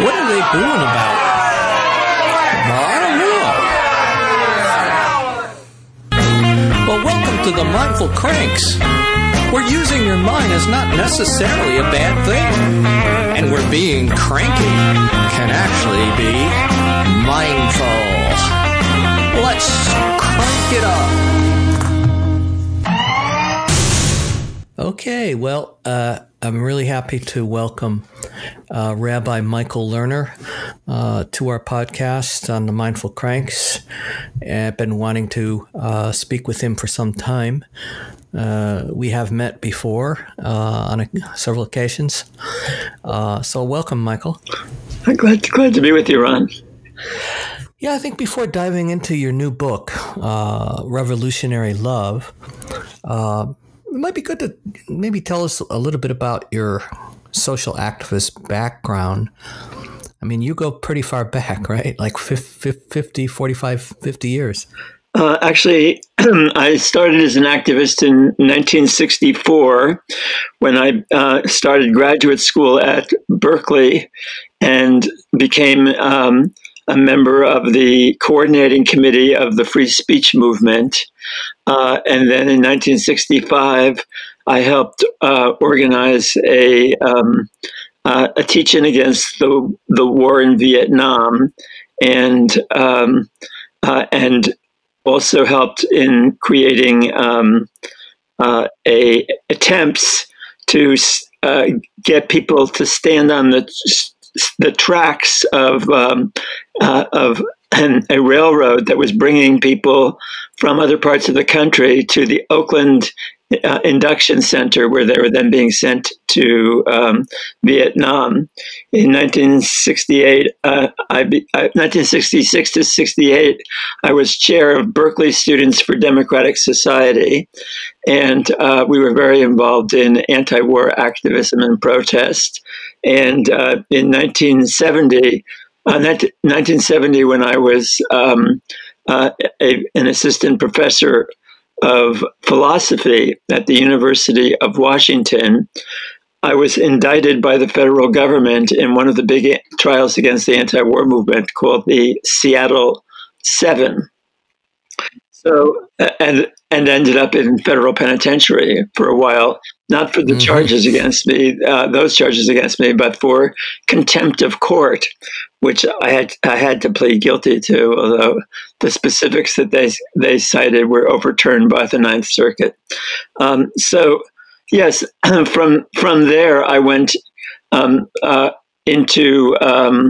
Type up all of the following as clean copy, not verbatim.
What are they booing about? Well, I don't know. Well, welcome to the Mindful Cranks, where using your mind is not necessarily a bad thing, and where being cranky can actually be mindful. Let's crank it up. Okay, well, I'm really happy to welcome Rabbi Michael Lerner to our podcast on the Mindful Cranks. I've been wanting to speak with him for some time. We have met before on several occasions. So welcome, Michael. I'm glad to be with you, Ron. Yeah, I think before diving into your new book, Revolutionary Love, it might be good to maybe tell us a little bit about your social activist background. I mean, you go pretty far back, right? Like 50 years. Actually, I started as an activist in 1964 when I started graduate school at Berkeley and became a member of the coordinating committee of the free speech movement. And then in 1965, I helped organize a teach-in against the war in Vietnam, and also helped in creating attempts to get people to stand on the tracks of a railroad that was bringing people from other parts of the country to the Oakland induction center, where they were then being sent to Vietnam. In 1966 to 68, I was chair of Berkeley Students for Democratic Society, and we were very involved in anti-war activism and protest. And in 1970, when I was an assistant professor of philosophy at the University of Washington, I was indicted by the federal government in one of the big trials against the anti-war movement called the Seattle 7. So, and ended up in federal penitentiary for a while, not for the charges against me, those charges against me, but for contempt of court, which I had to plead guilty to, although the specifics that they cited were overturned by the Ninth Circuit. So, yes, from there I went into I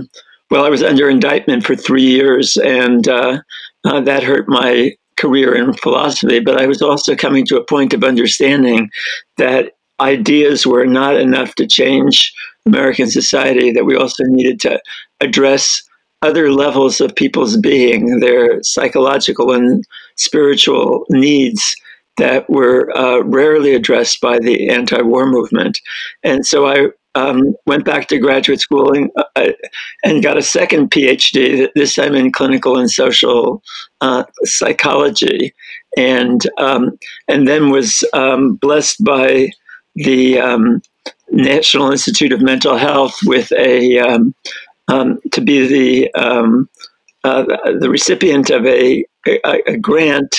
was under indictment for 3 years, and that hurt my career in philosophy, but I was also coming to a point of understanding that ideas were not enough to change American society, that we also needed to address other levels of people's being, their psychological and spiritual needs that were rarely addressed by the anti-war movement. And so I went back to graduate school and got a second PhD, this time in clinical and social psychology, and then was blessed by the National Institute of Mental Health with to be the recipient of a grant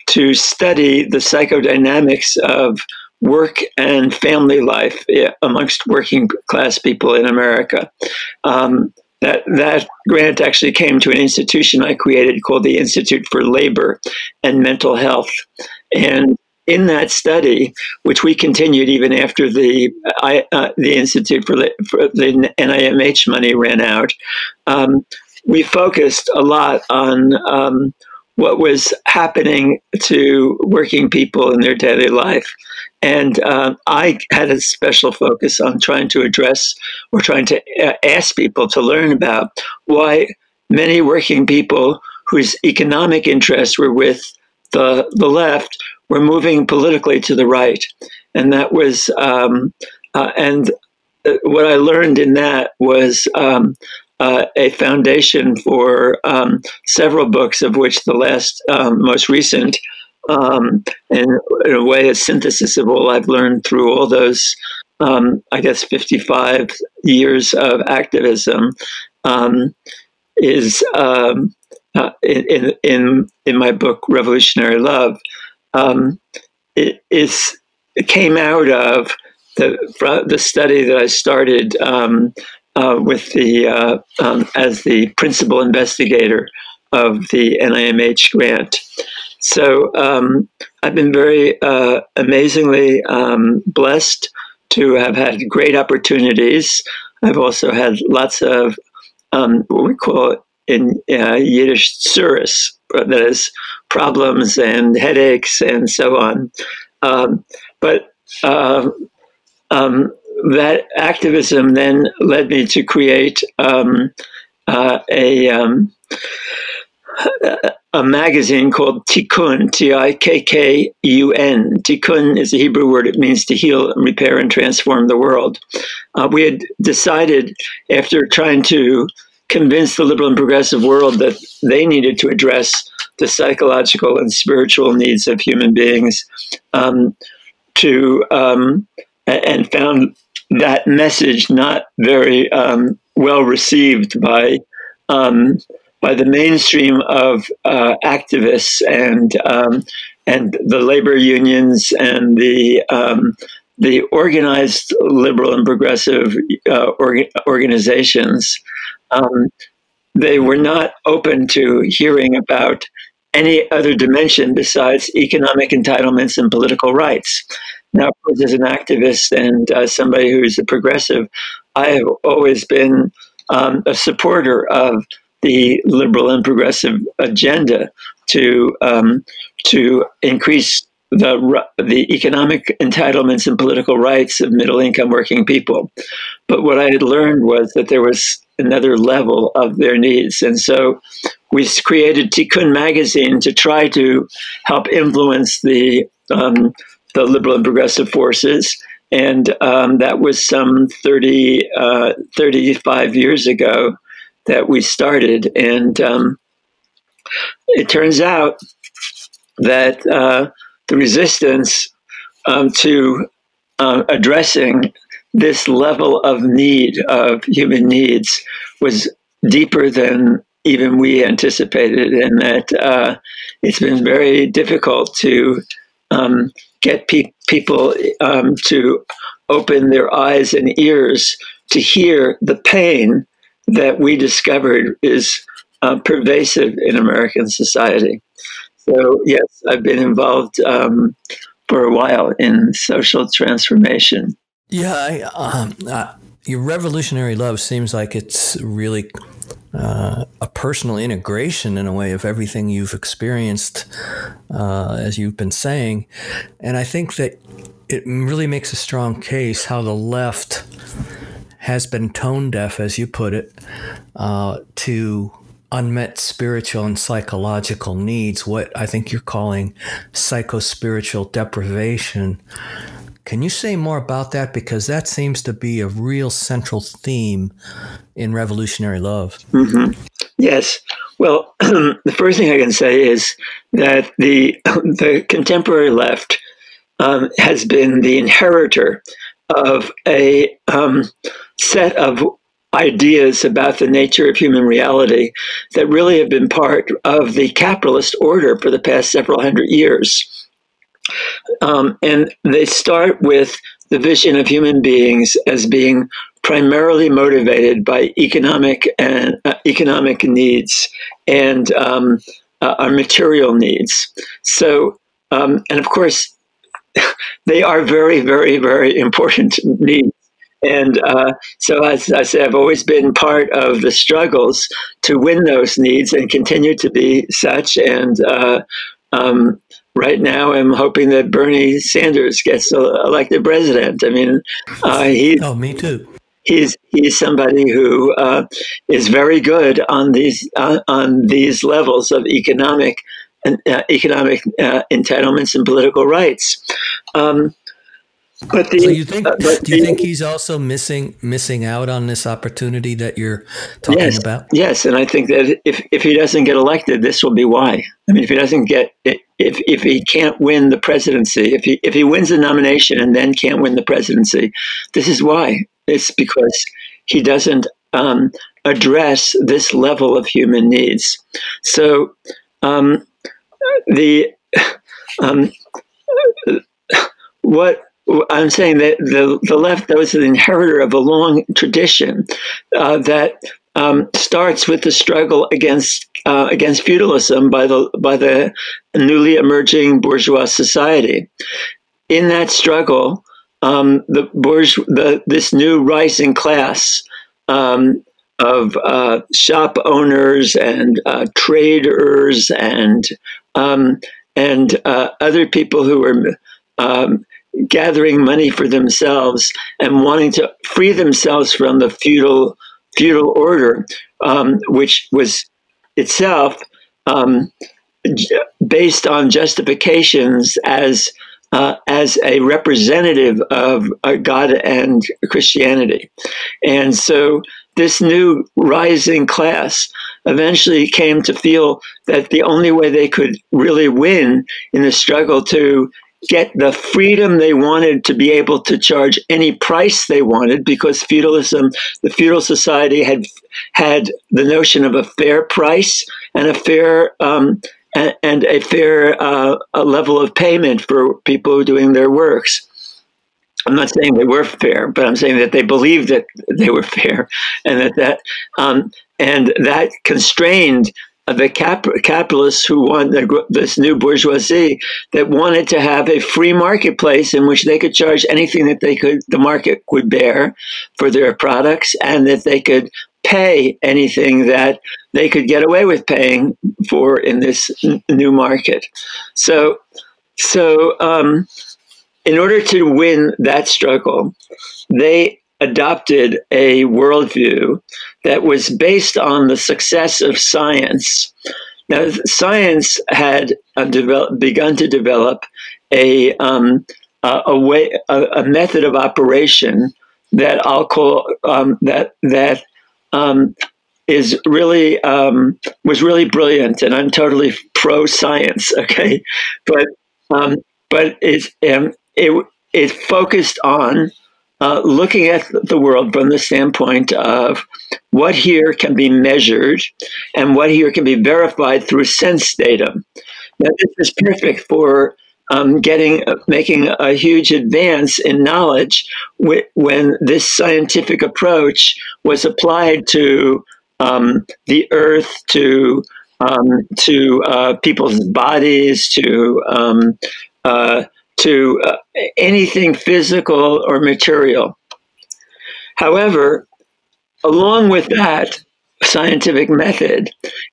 to study the psychodynamics of work and family life amongst working class people in America. That grant actually came to an institution I created called the Institute for Labor and Mental Health. And in that study, which we continued even after the Institute for the NIMH money ran out, we focused a lot on what was happening to working people in their daily life. And I had a special focus on trying to address or trying to ask people to learn about why many working people whose economic interests were with the left were moving politically to the right. And that was, and what I learned in that was a foundation for several books, of which the last, most recent, and in a way, a synthesis of all I've learned through all those, 55 years of activism is in my book Revolutionary Love. It came out of the study that I started with as the principal investigator of the NIMH grant. So I've been very amazingly blessed to have had great opportunities. I've also had lots of what we call in Yiddish tsuris, that is problems and headaches and so on. But that activism then led me to create a magazine called Tikkun, Tikkun. Tikkun is a Hebrew word. It means to heal, repair, and transform the world. We had decided, after trying to convince the liberal and progressive world that they needed to address the psychological and spiritual needs of human beings, and found that message not very well received by the mainstream of activists and the labor unions and the organized liberal and progressive organizations. They were not open to hearing about any other dimension besides economic entitlements and political rights. Now, of course, as an activist and somebody who's a progressive, I have always been a supporter of the liberal and progressive agenda to increase the economic entitlements and political rights of middle-income working people. But what I had learned was that there was another level of their needs. And so we created Tikkun magazine to try to help influence the liberal and progressive forces. And that was some 35 years ago that we started. And it turns out that the resistance to addressing this level of need of human needs was deeper than even we anticipated, and that it's been very difficult to get people to open their eyes and ears to hear the pain that we discovered is pervasive in American society. So yes, I've been involved for a while in social transformation. Yeah, your revolutionary love seems like it's really a personal integration in a way of everything you've experienced, as you've been saying. And I think that it really makes a strong case how the left has been tone deaf, as you put it, to unmet spiritual and psychological needs, what I think you're calling psycho-spiritual deprivation. Can you say more about that? Because that seems to be a real central theme in revolutionary love. Mm-hmm. Yes. Well, the first thing I can say is that the contemporary left has been the inheritor of a set of ideas about the nature of human reality that really have been part of the capitalist order for the past several hundred years. And they start with the vision of human beings as being primarily motivated by economic needs and our material needs. So, and of course, they are very, very, very important needs. And so, as I say, I've always been part of the struggles to win those needs and continue to be such. And right now, I'm hoping that Bernie Sanders gets elected president. I mean, me too. He's somebody who is very good on these levels of economic entitlements and political rights. But do you think he's also missing out on this opportunity that you're talking about? Yes, and I think that if he doesn't get elected, this will be why. I mean, if he can't win the presidency, if he wins the nomination and then can't win the presidency, this is why. It's because he doesn't address this level of human needs. So the what I'm saying, that the left, that was an inheritor of a long tradition that starts with the struggle against feudalism by the newly emerging bourgeois society. In that struggle, this new rising class of shop owners and traders and other people who were gathering money for themselves and wanting to free themselves from the feudal order, which was itself based on justifications as a representative of God and Christianity. And so this new rising class eventually came to feel that the only way they could really win in the struggle to get the freedom they wanted to be able to charge any price they wanted, because feudalism, the feudal society had the notion of a fair price and a fair a level of payment for people doing their works. I'm not saying they were fair, but I'm saying that they believed that they were fair, and that constrained the capitalists who wanted this new bourgeoisie that wanted to have a free marketplace in which they could charge anything that the market would bear for their products, and that they could pay anything that they could get away with paying for in this new market. So in order to win that struggle, they adopted a worldview that was based on the success of science. Now, science had begun to develop a method of operation that I'll call is really was really brilliant, and I'm totally pro science. Okay, but it focused on looking at the world from the standpoint of what here can be measured and what here can be verified through sense data. Now, this is perfect for making a huge advance in knowledge when this scientific approach was applied to the earth, to people's bodies, to anything physical or material. However, along with that scientific method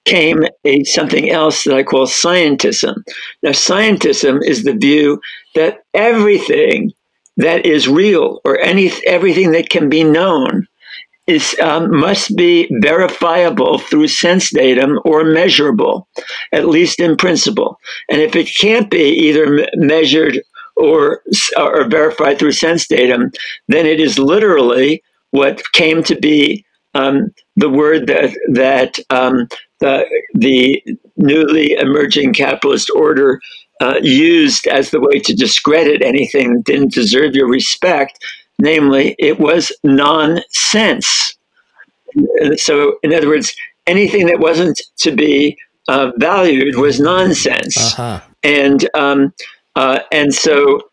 came something else that I call scientism. Now, scientism is the view that everything that is real, or everything that can be known, must be verifiable through sense datum or measurable, at least in principle. And if it can't be either measured or verified through sense datum, then it is literally what came to be the word that the newly emerging capitalist order used as the way to discredit anything that didn't deserve your respect. Namely, it was nonsense. So, in other words, anything that wasn't to be valued was nonsense. Uh-huh. And so,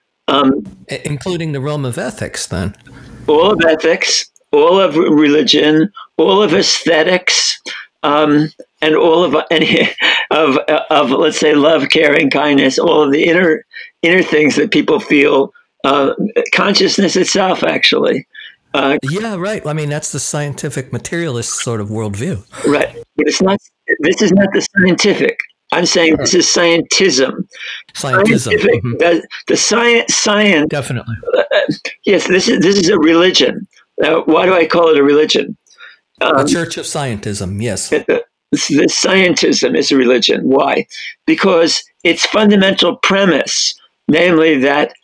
including the realm of ethics, then. All of ethics, all of religion, all of aesthetics, and all of let's say love, caring, kindness, all of the inner things that people feel. Consciousness itself, actually. Yeah, right. I mean, that's the scientific materialist sort of worldview. Right. But it's not. This is not the scientific. I'm saying this is scientism. Scientific. Mm-hmm. The science. Definitely. Yes, this is a religion. Now, why do I call it a religion? The Church of Scientism. Yes. The scientism is a religion. Why? Because its fundamental premise, namely that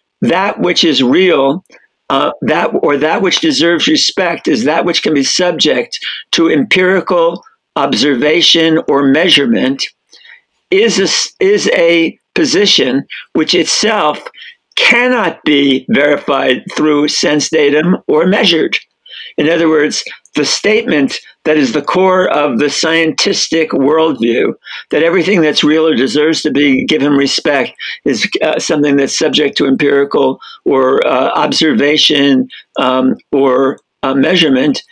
which is real, that which deserves respect, is that which can be subject to empirical observation or measurement, is a position which itself cannot be verified through sense datum or measured. In other words, the statement that is the core of the scientific worldview, that everything that's real or deserves to be given respect is something that's subject to empirical or observation or measurement.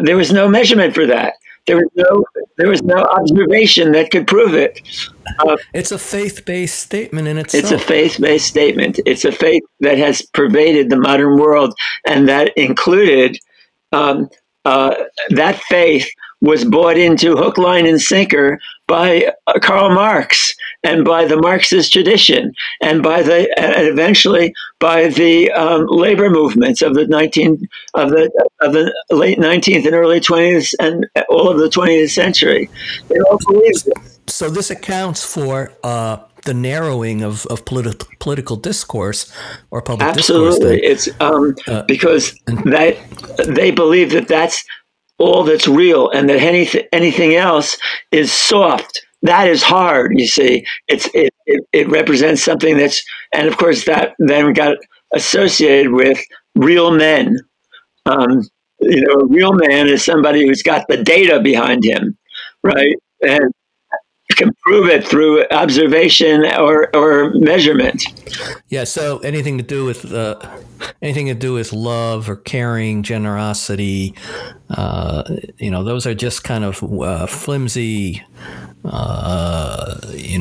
There was no measurement for that. There was no observation that could prove it. It's a faith-based statement in itself. It's a faith-based statement. It's a faith that has pervaded the modern world, and that included that faith was bought into hook, line, and sinker by Karl Marx and by the Marxist tradition, and eventually by the labor movements of the late 19th and early 20th and all of the 20th century. They all believed it. So this accounts for the narrowing of political discourse or public discourse. Absolutely, it's because they believe that that's all that's real, and that anything else is soft. That is hard. You see, it represents something that's, and of course that then got associated with real men. A real man is somebody who's got the data behind him, right? And can prove it through observation or measurement. Yeah. So anything to do with love or caring, generosity, those are just kind of flimsy,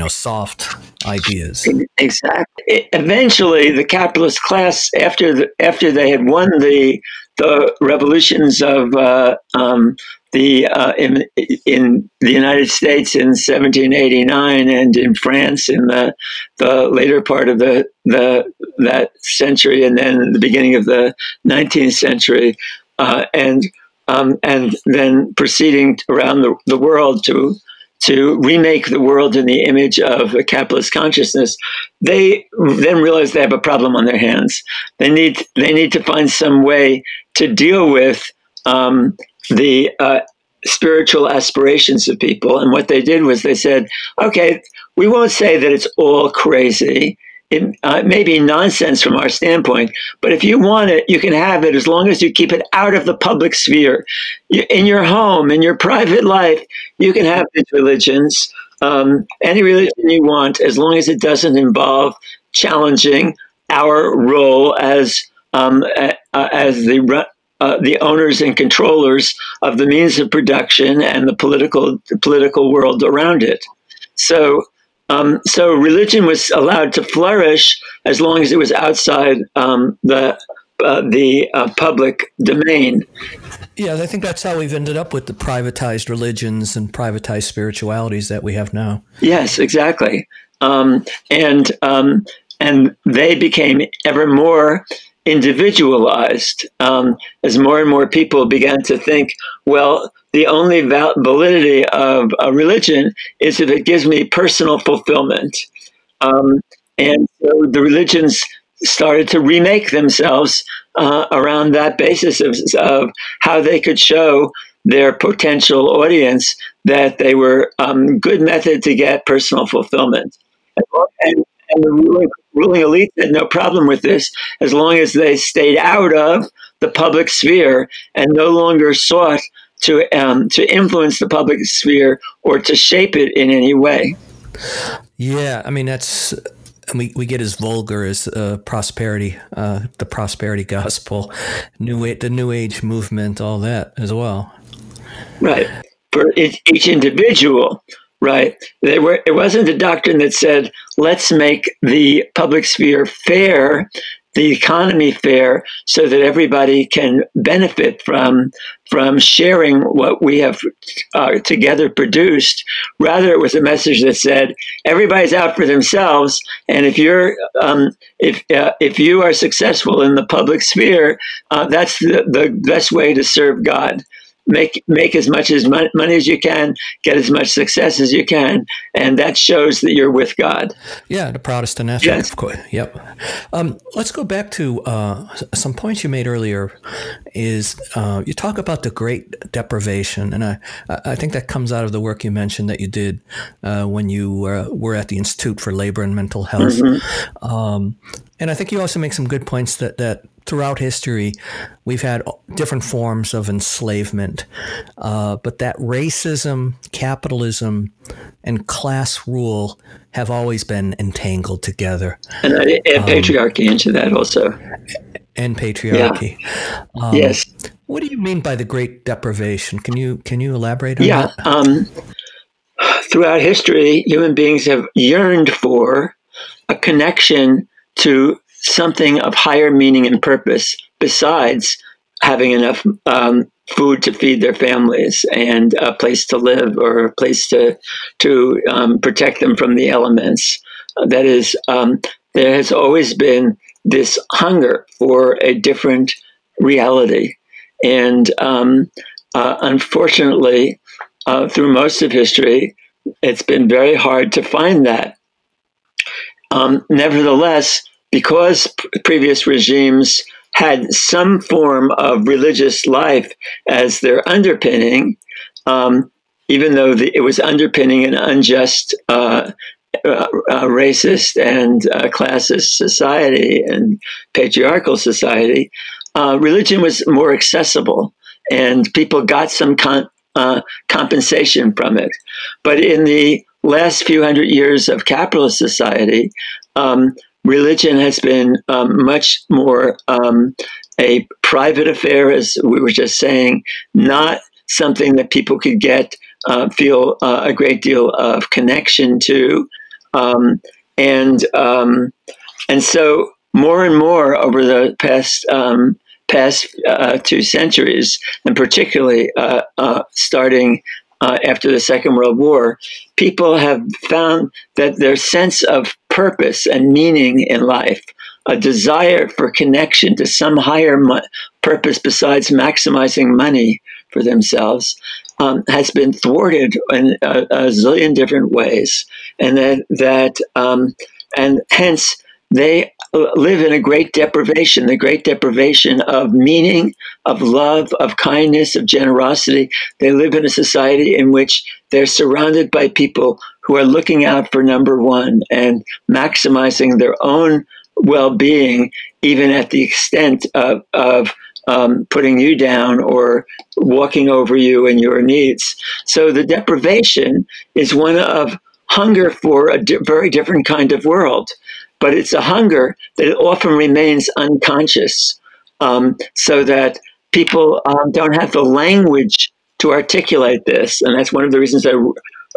soft ideas. Exactly. Eventually, the capitalist class, after they had won the revolutions of in the United States in 1789 and in France in the later part of that century, and then the beginning of the 19th century, and then proceeding around the world to remake the world in the image of a capitalist consciousness, they then realize they have a problem on their hands. They need to find some way to deal with the spiritual aspirations of people. And what they did was they said, okay, we won't say that it's all crazy. It may be nonsense from our standpoint, but if you want it, you can have it as long as you keep it out of the public sphere. In your home, in your private life, you can have these religions, any religion you want, as long as it doesn't involve challenging our role as the owners and controllers of the means of production and the political world around it. So religion was allowed to flourish as long as it was outside the public domain. Yeah, I think that's how we've ended up with the privatized religions and privatized spiritualities that we have now. Yes, exactly. And they became ever more individualized as more and more people began to think, well, the only validity of a religion is if it gives me personal fulfillment. And so the religions started to remake themselves around that basis of how they could show their potential audience that they were a good method to get personal fulfillment. And the ruling elite had no problem with this as long as they stayed out of the public sphere and no longer sought to influence the public sphere or to shape it in any way. Yeah, I mean, we get as vulgar as prosperity, the prosperity gospel, the New Age movement, all that as well. Right. For each individual. Right. It wasn't a doctrine that said, let's make the public sphere fair, the economy fair, so that everybody can benefit from sharing what we have together produced. Rather, it was a message that said, everybody's out for themselves, and if you're if you are successful in the public sphere, that's the best way to serve God. Make as much money as you can, get as much success as you can, and that shows that you're with God. Yeah, the Protestant ethic, yes. Of course. Yep. Let's go back to some points you made earlier. Is you talk about the Great Deprivation, and I think that comes out of the work you mentioned that you did when you were at the Institute for Labor and Mental Health. Mm-hmm. And I think you also make some good points that throughout history, we've had different forms of enslavement, but that racism, capitalism, and class rule have always been entangled together. And I add patriarchy into that also. And patriarchy. Yeah. Yes. What do you mean by the Great Deprivation? Can you elaborate on that? Yeah. Throughout history, human beings have yearned for a connection to something of higher meaning and purpose besides having enough food to feed their families and a place to live or a place to protect them from the elements. That is, there has always been this hunger for a different reality. And unfortunately, through most of history, it's been very hard to find that. Nevertheless, because previous regimes had some form of religious life as their underpinning, even though it was underpinning an unjust, racist and classist society and patriarchal society, religion was more accessible and people got some compensation from it. But in the last few hundred years of capitalist society, religion has been much more a private affair, as we were just saying, not something that people could feel a great deal of connection to. And so more and more over the past 2 centuries, and particularly starting after the Second World War, people have found that their sense of purpose and meaning in life, a desire for connection to some higher purpose besides maximizing money for themselves, has been thwarted in a zillion different ways, and and hence they live in a great deprivation, the great deprivation of meaning, of love, of kindness, of generosity. They live in a society in which they're surrounded by people who are looking out for number one and maximizing their own well-being, even at the extent of putting you down or walking over you and your needs. So the deprivation is one of hunger for a very different kind of world. But it's a hunger that often remains unconscious, so that people don't have the language to articulate this. And that's one of the reasons I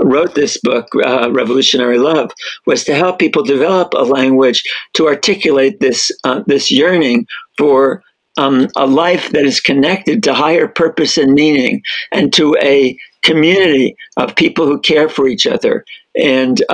wrote this book, Revolutionary Love, was to help people develop a language to articulate this yearning for a life that is connected to higher purpose and meaning, and to a community of people who care for each other and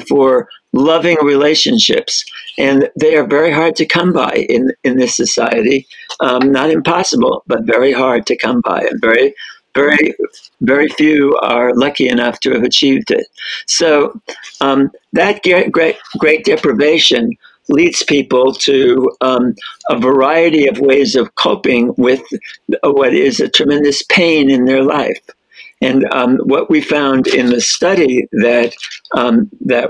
for loving relationships. And they are very hard to come by in this society. Not impossible, but very hard to come by, and very, very, very few are lucky enough to have achieved it. So that great deprivation leads people to a variety of ways of coping with what is a tremendous pain in their life. And what we found in the study that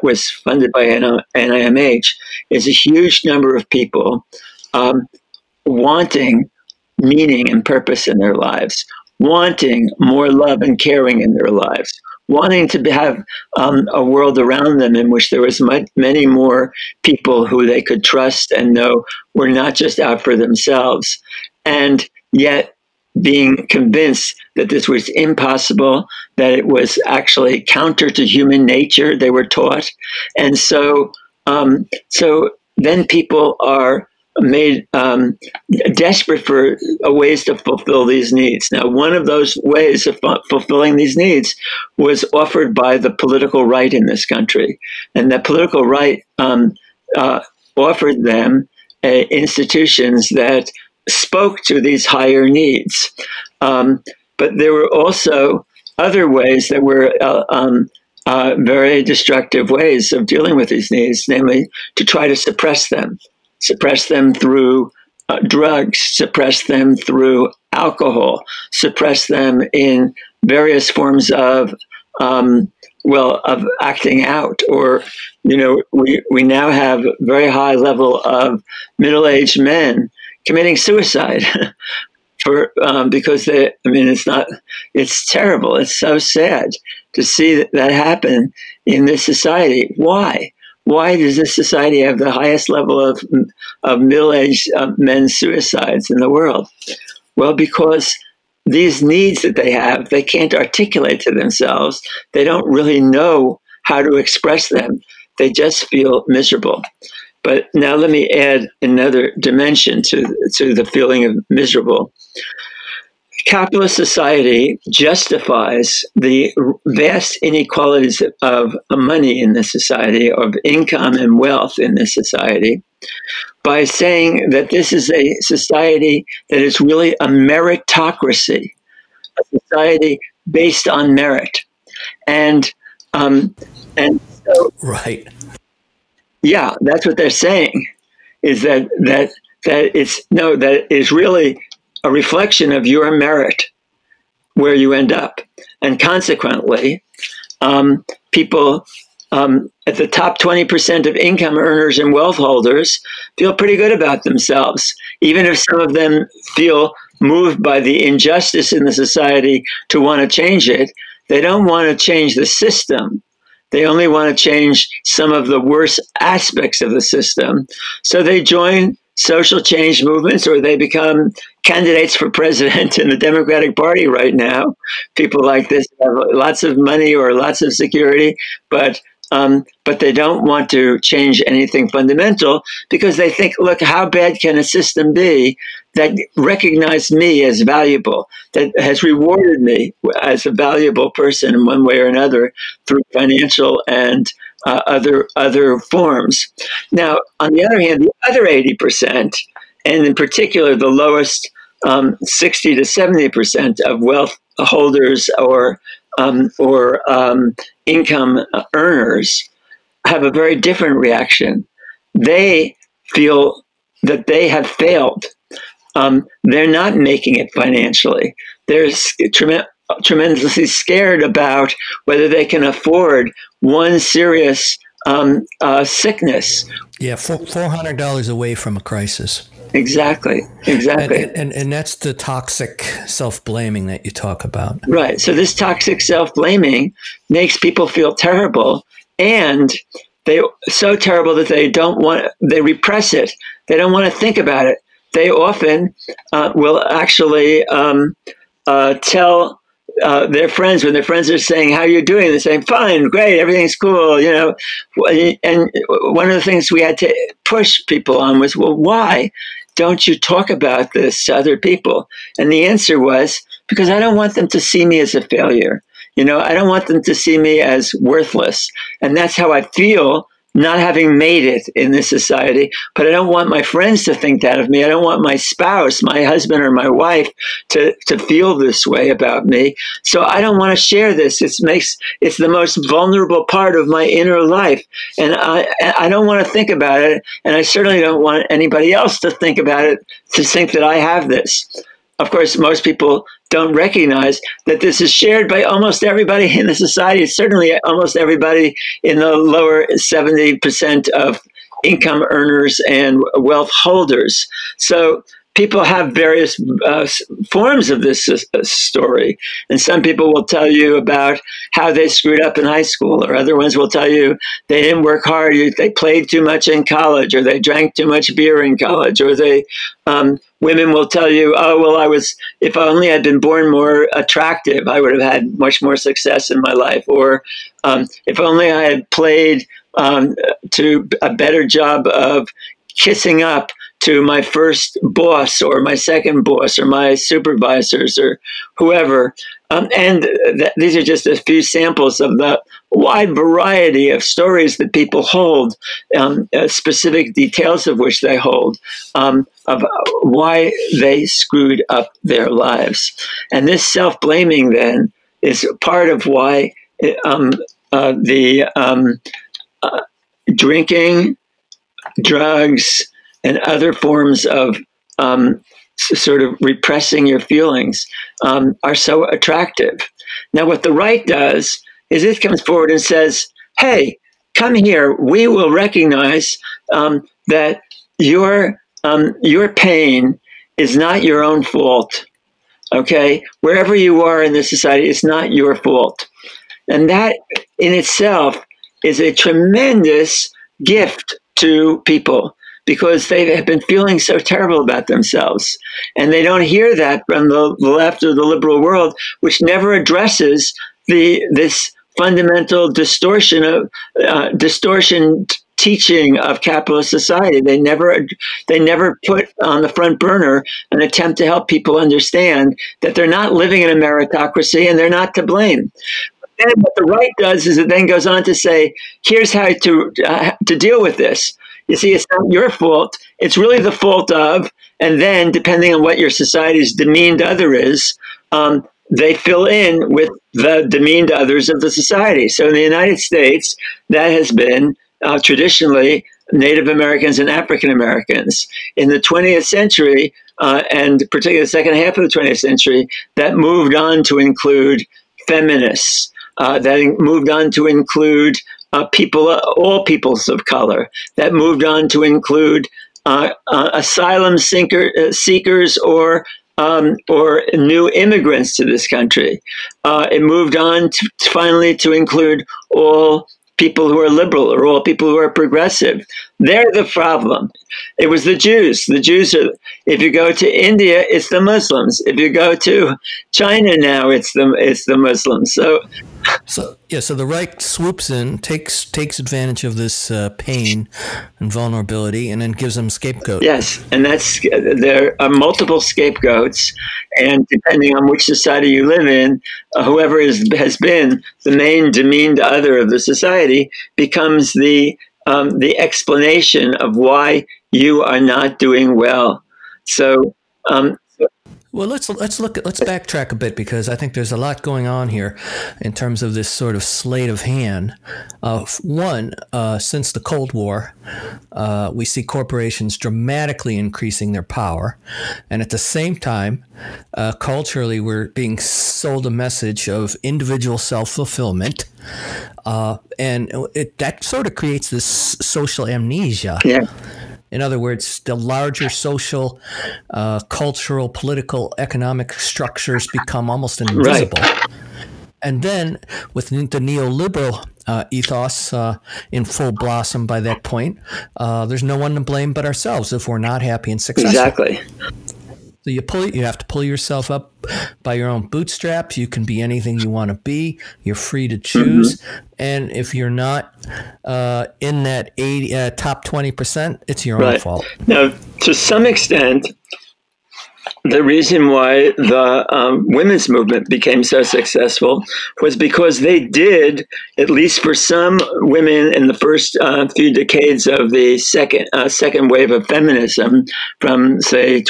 was funded by NIMH is a huge number of people wanting meaning and purpose in their lives, wanting more love and caring in their lives, wanting to have a world around them in which there was many more people who they could trust and know were not just out for themselves, and yet being convinced that this was impossible, that it was actually counter to human nature, they were taught. And so then people are made desperate for ways to fulfill these needs. Now, one of those ways of fulfilling these needs was offered by the political right in this country. And the political right offered them institutions that spoke to these higher needs. But there were also other ways that were very destructive ways of dealing with these needs, namely to try to suppress them through drugs, suppress them through alcohol, suppress them in various forms of of acting out, or, we now have a very high level of middle-aged men committing suicide because it's terrible. It's so sad to see that happen in this society. Why? Why does this society have the highest level of middle-aged men's suicides in the world? Well, because these needs that they have, they can't articulate to themselves. They don't really know how to express them. They just feel miserable. But now let me add another dimension to the feeling of miserable. Capitalist society justifies the vast inequalities of money in this society, of income and wealth in this society, by saying that this is a society that is really a meritocracy, a society based on merit. And so, right. Yeah, that's what they're saying, is that it is really a reflection of your merit where you end up. And consequently, people at the top 20% of income earners and wealth holders feel pretty good about themselves, even if some of them feel moved by the injustice in the society to want to change it. They don't want to change the system. They only want to change some of the worst aspects of the system. So they join social change movements, or they become candidates for president in the Democratic Party right now. People like this have lots of money or lots of security, but they don't want to change anything fundamental, because they think, look, how bad can a system be that recognized me as valuable, that has rewarded me as a valuable person in one way or another through financial and other forms. Now, on the other hand, the other 80%, and in particular the lowest 60 to 70% of wealth holders or income earners, have a very different reaction. They feel that they have failed. They're not making it financially. They're tremendously scared about whether they can afford one serious sickness. Yeah, $400 away from a crisis. Exactly. And that's the toxic self-blaming that you talk about. Right. So this toxic self-blaming makes people feel terrible, and they're so terrible that they repress it. They don't want to think about it. They often will actually tell their friends, when their friends are saying, "How are you doing?" They're saying, "Fine, great, everything's cool." And one of the things we had to push people on was, well, why don't you talk about this to other people? And the answer was, because I don't want them to see me as a failure. I don't want them to see me as worthless. And that's how I feel, not having made it in this society. But I don't want my friends to think that of me. I don't want my spouse, my husband or my wife to feel this way about me. So I don't want to share this. It's the most vulnerable part of my inner life. And I don't want to think about it. And I certainly don't want anybody else to think about it, to think that I have this. Of course, most people don't recognize that this is shared by almost everybody in the society, certainly almost everybody in the lower 70% of income earners and wealth holders. So people have various forms of this story. And some people will tell you about how they screwed up in high school, or other ones will tell you they didn't work hard, they played too much in college, or they drank too much beer in college, or women will tell you, oh, well, if I only had been born more attractive, I would have had much more success in my life. Or if only I had played to a better job of kissing up to my first boss or my second boss or my supervisors or whoever. These are just a few samples of the wide variety of stories that people hold, specific details of which they hold, of why they screwed up their lives. And this self-blaming then is part of why drinking, drugs, and other forms of sort of repressing your feelings are so attractive. Now, what the right does is it comes forward and says, hey, come here. We will recognize that your pain is not your own fault. Okay? Wherever you are in this society, it's not your fault. And that in itself is a tremendous gift to people, because they have been feeling so terrible about themselves. And they don't hear that from the left or the liberal world, which never addresses this fundamental distortion teaching of capitalist society. They never put on the front burner an attempt to help people understand that they're not living in a meritocracy and they're not to blame. And what the right does is it then goes on to say, here's how to deal with this. You see, it's not your fault. It's really the fault of, and then depending on what your society's demeaned other is, they fill in with the demeaned others of the society. So in the United States, that has been traditionally Native Americans and African Americans. In the 20th century, and particularly the second half of the 20th century, that moved on to include feminists. That moved on to include all peoples of color. That moved on to include asylum seekers or new immigrants to this country. It moved on finally to include all people who are liberal or all people who are progressive. They're the problem. It was the Jews. The Jews are, if you go to India, it's the Muslims. If you go to China now, it's the Muslims. So the right swoops in, takes advantage of this pain and vulnerability, and then gives them scapegoat. Yes, and there are multiple scapegoats, and depending on which society you live in, whoever has been the main demeaned other of the society becomes the explanation of why you are not doing well. So. Well, let's backtrack a bit, because I think there's a lot going on here in terms of this sort of sleight of hand. Since the Cold War, we see corporations dramatically increasing their power, and at the same time, culturally, we're being sold a message of individual self-fulfillment, and that sort of creates this social amnesia. Yeah. In other words, the larger social, cultural, political, economic structures become almost invisible. Right. And then with the neoliberal ethos in full blossom by that point, there's no one to blame but ourselves if we're not happy and successful. Exactly. So you have to pull yourself up by your own bootstraps. You can be anything you want to be. You're free to choose. Mm-hmm. And if you're not in that top 20%, it's your own fault. Now, to some extent, the reason why the women's movement became so successful was because they did, at least for some women in the first few decades of the second wave of feminism, from say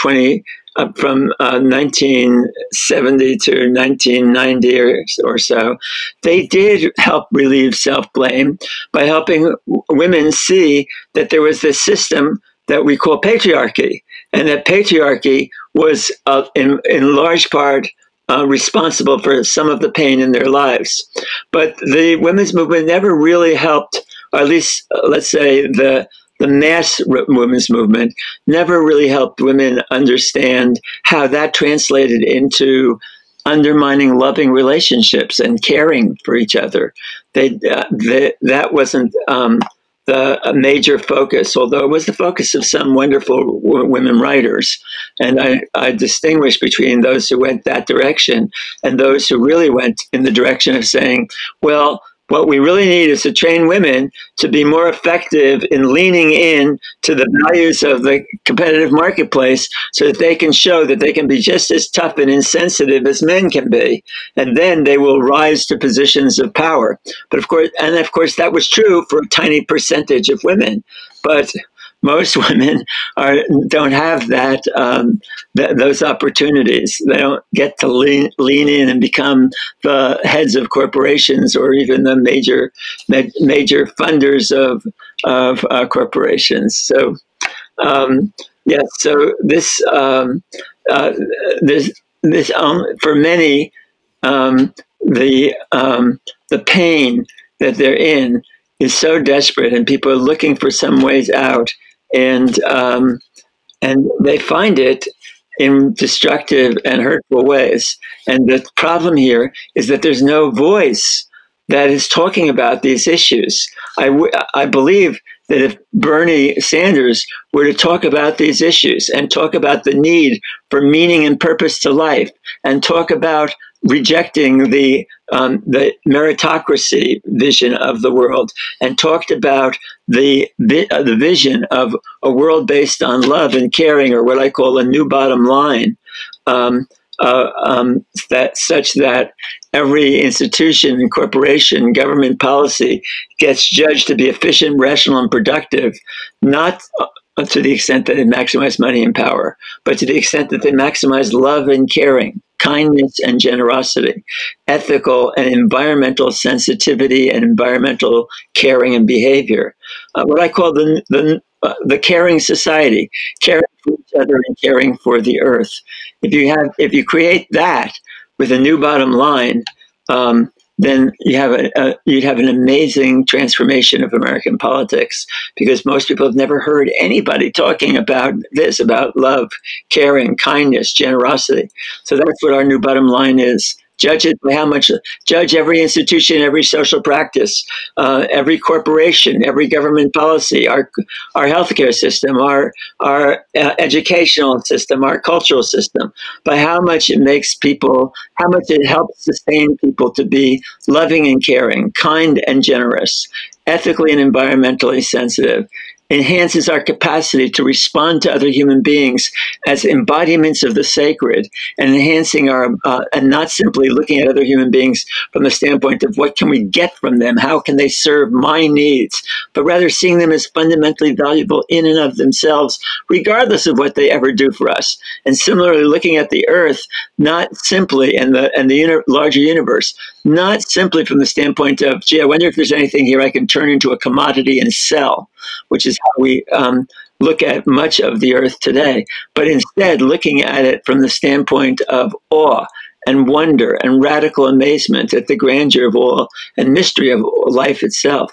1970 to 1990 or so, they did help relieve self-blame by helping women see that there was this system that we call patriarchy, and that patriarchy was in large part responsible for some of the pain in their lives. But the women's movement never really helped, or at least let's say the mass women's movement never really helped women understand how that translated into undermining loving relationships and caring for each other. That wasn't the major focus, although it was the focus of some wonderful women writers. And I distinguish between those who went that direction and those who really went in the direction of saying, well, what we really need is to train women to be more effective in leaning in to the values of the competitive marketplace so that they can show that they can be just as tough and insensitive as men can be. And then they will rise to positions of power. But of course, that was true for a tiny percentage of women. But most women don't have those opportunities. They don't get to lean in and become the heads of corporations or even the major funders of corporations. So so this for many. the pain that they're in is so desperate, and people are looking for some ways out, and they find it in destructive and hurtful ways. And the problem here is that there's no voice that is talking about these issues. I believe that if Bernie Sanders were to talk about these issues and talk about the need for meaning and purpose to life, and talk about rejecting the meritocracy vision of the world, and talked about the vision of a world based on love and caring, or what I call a new bottom line, that such that every institution and corporation, government policy gets judged to be efficient, rational, and productive, not to the extent that they maximize money and power, but to the extent that they maximize love and caring, kindness and generosity, ethical and environmental sensitivity and environmental caring and behavior. What I call the caring society, caring for each other and caring for the earth. If you create that with a new bottom line, then you'd have an amazing transformation of American politics, because most people have never heard anybody talking about this, about love, caring, kindness, generosity. So that's what our new bottom line is. Judge it by how much. Judge every institution, every social practice, every corporation, every government policy, our healthcare system, our educational system, our cultural system, by how much it makes people, how much it helps sustain people to be loving and caring, kind and generous, ethically and environmentally sensitive, enhances our capacity to respond to other human beings as embodiments of the sacred, and enhancing our, and not simply looking at other human beings from the standpoint of what can we get from them, how can they serve my needs, but rather seeing them as fundamentally valuable in and of themselves, regardless of what they ever do for us. And similarly, looking at the earth, not simply, and the larger universe, not simply from the standpoint of, gee, I wonder if there's anything here I can turn into a commodity and sell, which is how we look at much of the earth today, but instead looking at it from the standpoint of awe and wonder and radical amazement at the grandeur of all and mystery of life itself.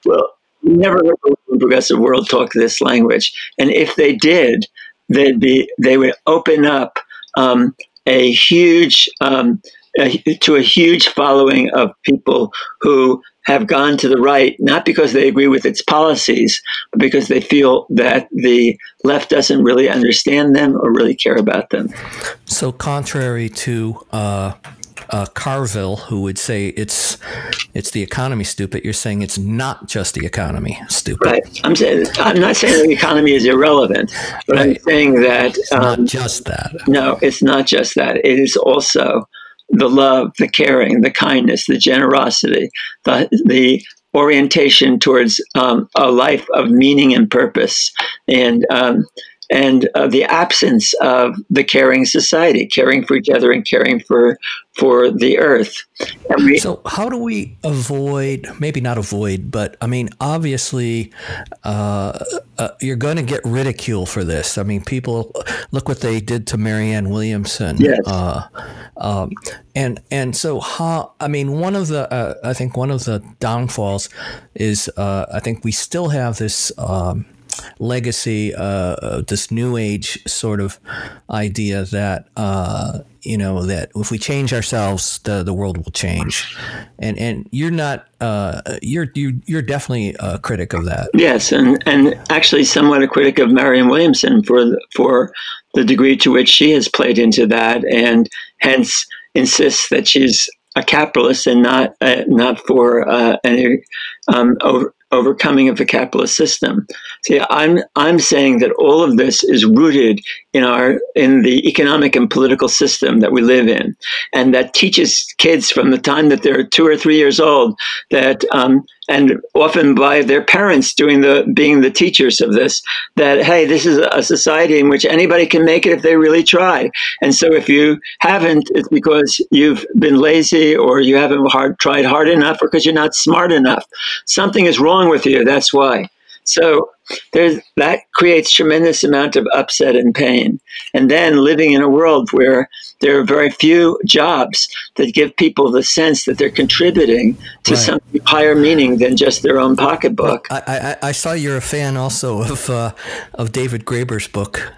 Well, we never heard the progressive world talk this language, and if they did, they would open up a huge to a huge following of people who have gone to the right, not because they agree with its policies, but because they feel that the left doesn't really understand them or really care about them. So contrary to Carville, who would say it's the economy, stupid, you're saying it's not just the economy, stupid. Right. I'm not saying the economy is irrelevant, but right. I'm saying that it's not just that. No, it's not just that. It is also the love, the caring, the kindness, the generosity, the orientation towards a life of meaning and purpose, and the absence of the caring society, caring for each other and caring for the earth. So how do we avoid, maybe not avoid, but I mean, obviously you're going to get ridicule for this. I mean, people, look what they did to Marianne Williamson. Yes. And so how, I mean, I think one of the downfalls is I think we still have this legacy, this new age sort of idea that that if we change ourselves, the world will change, and you're not you're definitely a critic of that. Yes, and actually somewhat a critic of Marianne Williamson for the degree to which she has played into that, and hence insists that she's a capitalist and not for any overcoming of the capitalist system. See, I'm saying that all of this is rooted in the economic and political system that we live in, and that teaches kids from the time that they're 2 or 3 years old that and often by their parents being the teachers of this, that, hey, this is a society in which anybody can make it if they really try. And so if you haven't, it's because you've been lazy, or you haven't tried hard enough, or because you're not smart enough. Something is wrong with you. That's why. So that creates tremendous amount of upset and pain. And then living in a world where there are very few jobs that give people the sense that they're contributing to something higher meaning than just their own pocketbook. Well, I saw you're a fan also of David Graeber's book,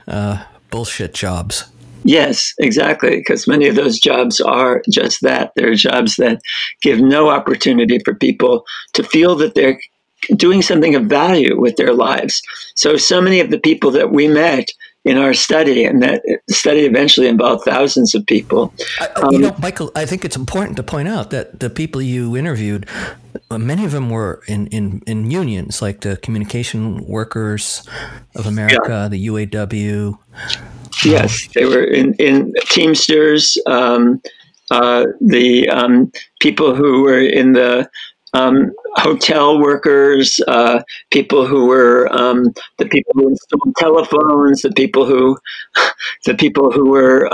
Bullshit Jobs. Yes, exactly, because many of those jobs are just that. They're jobs that give no opportunity for people to feel that they're doing something of value with their lives. So many of the people that we met in our study, and that study eventually involved thousands of people. Michael, I think it's important to point out that the people you interviewed, many of them were in unions, like the Communication Workers of America, the UAW. Yes, they were in Teamsters, the people who were in the hotel workers, people who were the people who installed telephones, the people who were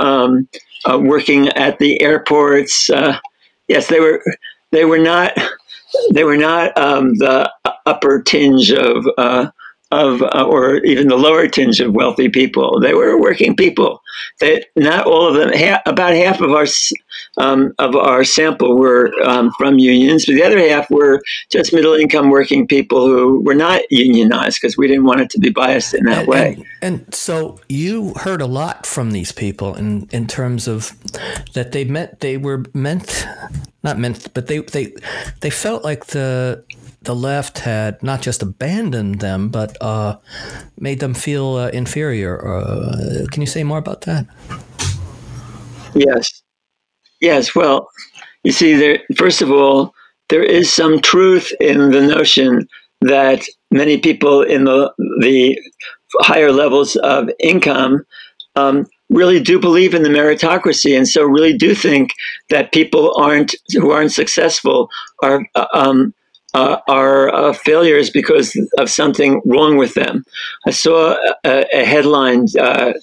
working at the airports. Yes, they were not the upper tinge of or even the lower tinge of wealthy people. They were working people. Not all of them. About half of our sample were from unions, but the other half were just middle-income working people who were not unionized because we didn't want it to be biased in that way. And so you heard a lot from these people in terms of that they felt like the left had not just abandoned them, but made them feel inferior. Can you say more about that? Yes. Well, you see, first of all, there is some truth in the notion that many people in the higher levels of income really do believe in the meritocracy, and so really do think that people who aren't successful are failures because of something wrong with them. I saw a headline, I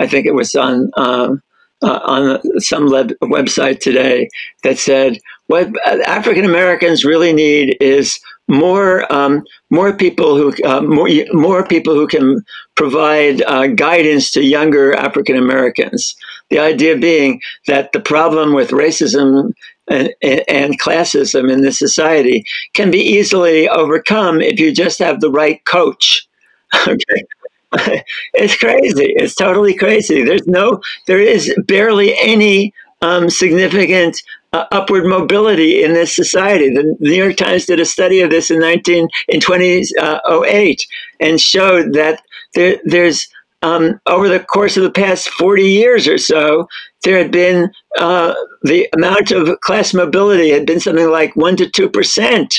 think it was on some website today, that said, what African Americans really need is more people who can provide guidance to younger African Americans. The idea being that the problem with racism and classism in this society can be easily overcome if you just have the right coach. Okay. It's crazy. It's totally crazy. There is barely any significant upward mobility in this society. The New York Times did a study of this in 2008 and showed that there's over the course of the past 40 years or so, there had been the amount of class mobility had been something like 1% to 2%.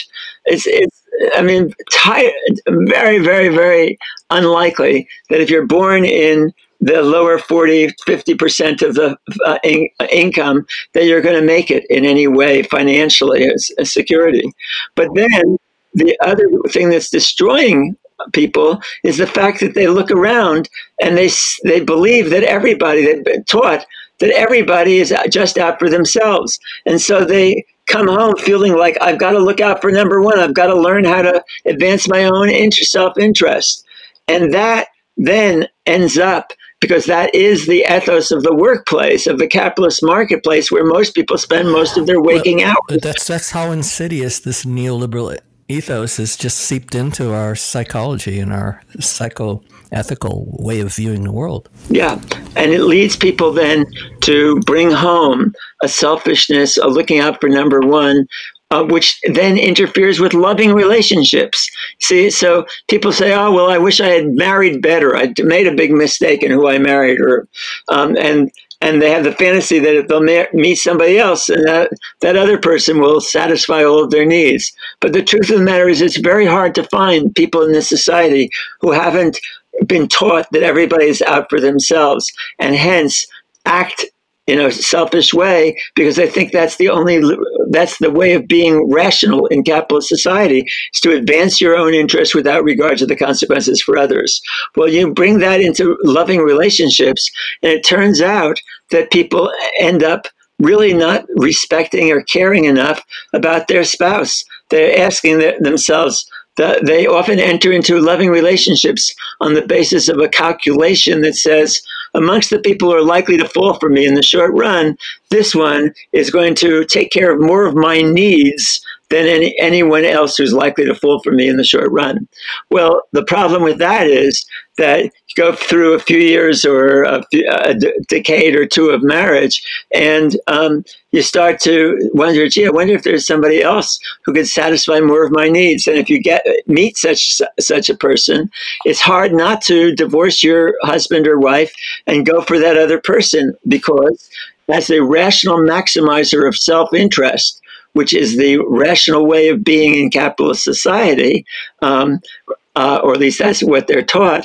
It's very, very, very unlikely that if you're born in the lower 50% of the income, that you're going to make it in any way financially as security. But then the other thing that's destroying people is the fact that they look around and they believe that they've been taught that everybody is just out for themselves. And so they come home feeling like, I've got to look out for number one. I've got to learn how to advance my own self-interest. And that then ends up, because that is the ethos of the workplace, of the capitalist marketplace, where most people spend most of their waking hours. That's how insidious this neoliberal ethos is just seeped into our psychology and our psychoethical way of viewing the world. Yeah, and it leads people then to bring home a selfishness, a looking out for number one, which then interferes with loving relationships. See, so people say, oh, well, I wish I had married better. I made a big mistake in who I married, or and they have the fantasy that if they'll meet somebody else, and that other person will satisfy all of their needs. But the truth of the matter is, it's very hard to find people in this society who haven't been taught that everybody is out for themselves, and hence act in a selfish way, because they think that's the way of being rational in capitalist society, is to advance your own interests without regard to the consequences for others. Well, you bring that into loving relationships, and it turns out that people end up really not respecting or caring enough about their spouse. They're asking themselves, they often enter into loving relationships on the basis of a calculation that says, amongst the people who are likely to fall for me in the short run, this one is going to take care of more of my needs than anyone else who's likely to fall for me in the short run. Well, the problem with that is that you go through a few years or a decade or two of marriage, and you start to wonder, gee, I wonder if there's somebody else who could satisfy more of my needs. And if you meet such a person, it's hard not to divorce your husband or wife and go for that other person, because as a rational maximizer of self-interest, which is the rational way of being in capitalist society, or at least that's what they're taught,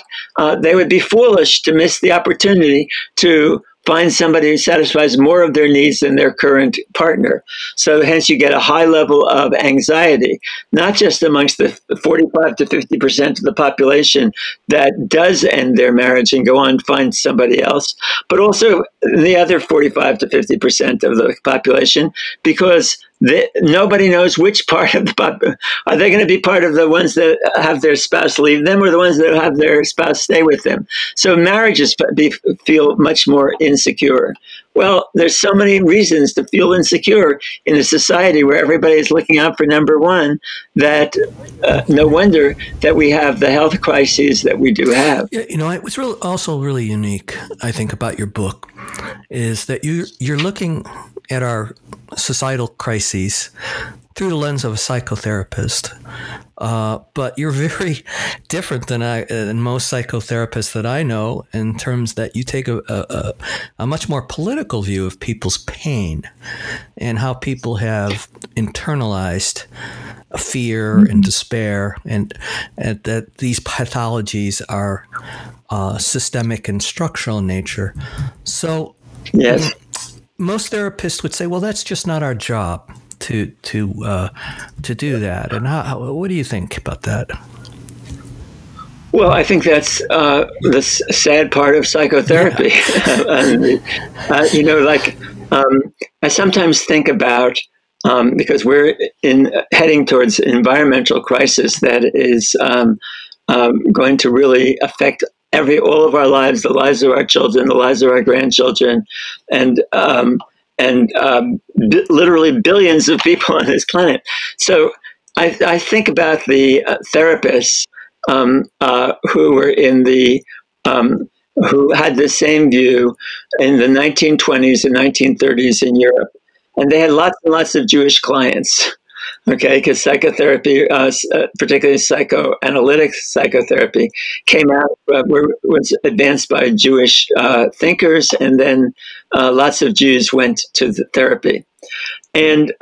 they would be foolish to miss the opportunity to find somebody who satisfies more of their needs than their current partner. So hence you get a high level of anxiety, not just amongst the 45 to 50% of the population that does end their marriage and go on to find somebody else, but also the other 45 to 50% of the population, because nobody knows which part of the population. Are they going to be part of the ones that have their spouse leave them, or the ones that have their spouse stay with them? So marriages feel much more insecure. Well, there's so many reasons to feel insecure in a society where everybody is looking out for number one, that no wonder that we have the health crises that we do have. Yeah, you know, what's also really unique, I think, about your book is that you're looking at our societal crises through the lens of a psychotherapist. But you're very different than most psychotherapists that I know, in terms that you take a much more political view of people's pain and how people have internalized fear and despair, and that these pathologies are systemic and structural in nature. So yes. Most therapists would say, well, that's just not our job to do that. And what do you think about that? Well, I think that's the sad part of psychotherapy. Yeah. You know, like I sometimes think about, because we're heading towards environmental crisis that is going to really affect all of our lives, the lives of our children, the lives of our grandchildren, and literally billions of people on this planet. So I think about the therapists who were who had the same view in the 1920s and 1930s in Europe, and they had lots and lots of Jewish clients. Okay, because psychotherapy, particularly psychoanalytic psychotherapy, came out, was advanced by Jewish thinkers, and then lots of Jews went to the therapy, and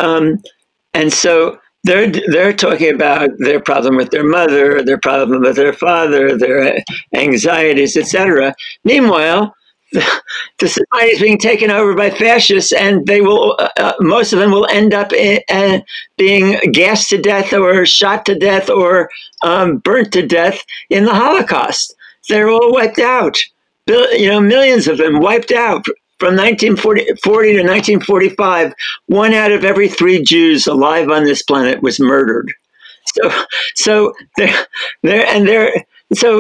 so they're talking about their problem with their mother, their problem with their father, their anxieties, etc. Meanwhile, the society is being taken over by fascists, and they will, most of them will end up being gassed to death or shot to death or burnt to death in the Holocaust. They're all wiped out. Millions of them wiped out. From 1940 to 1945, 1 out of every 3 Jews alive on this planet was murdered. So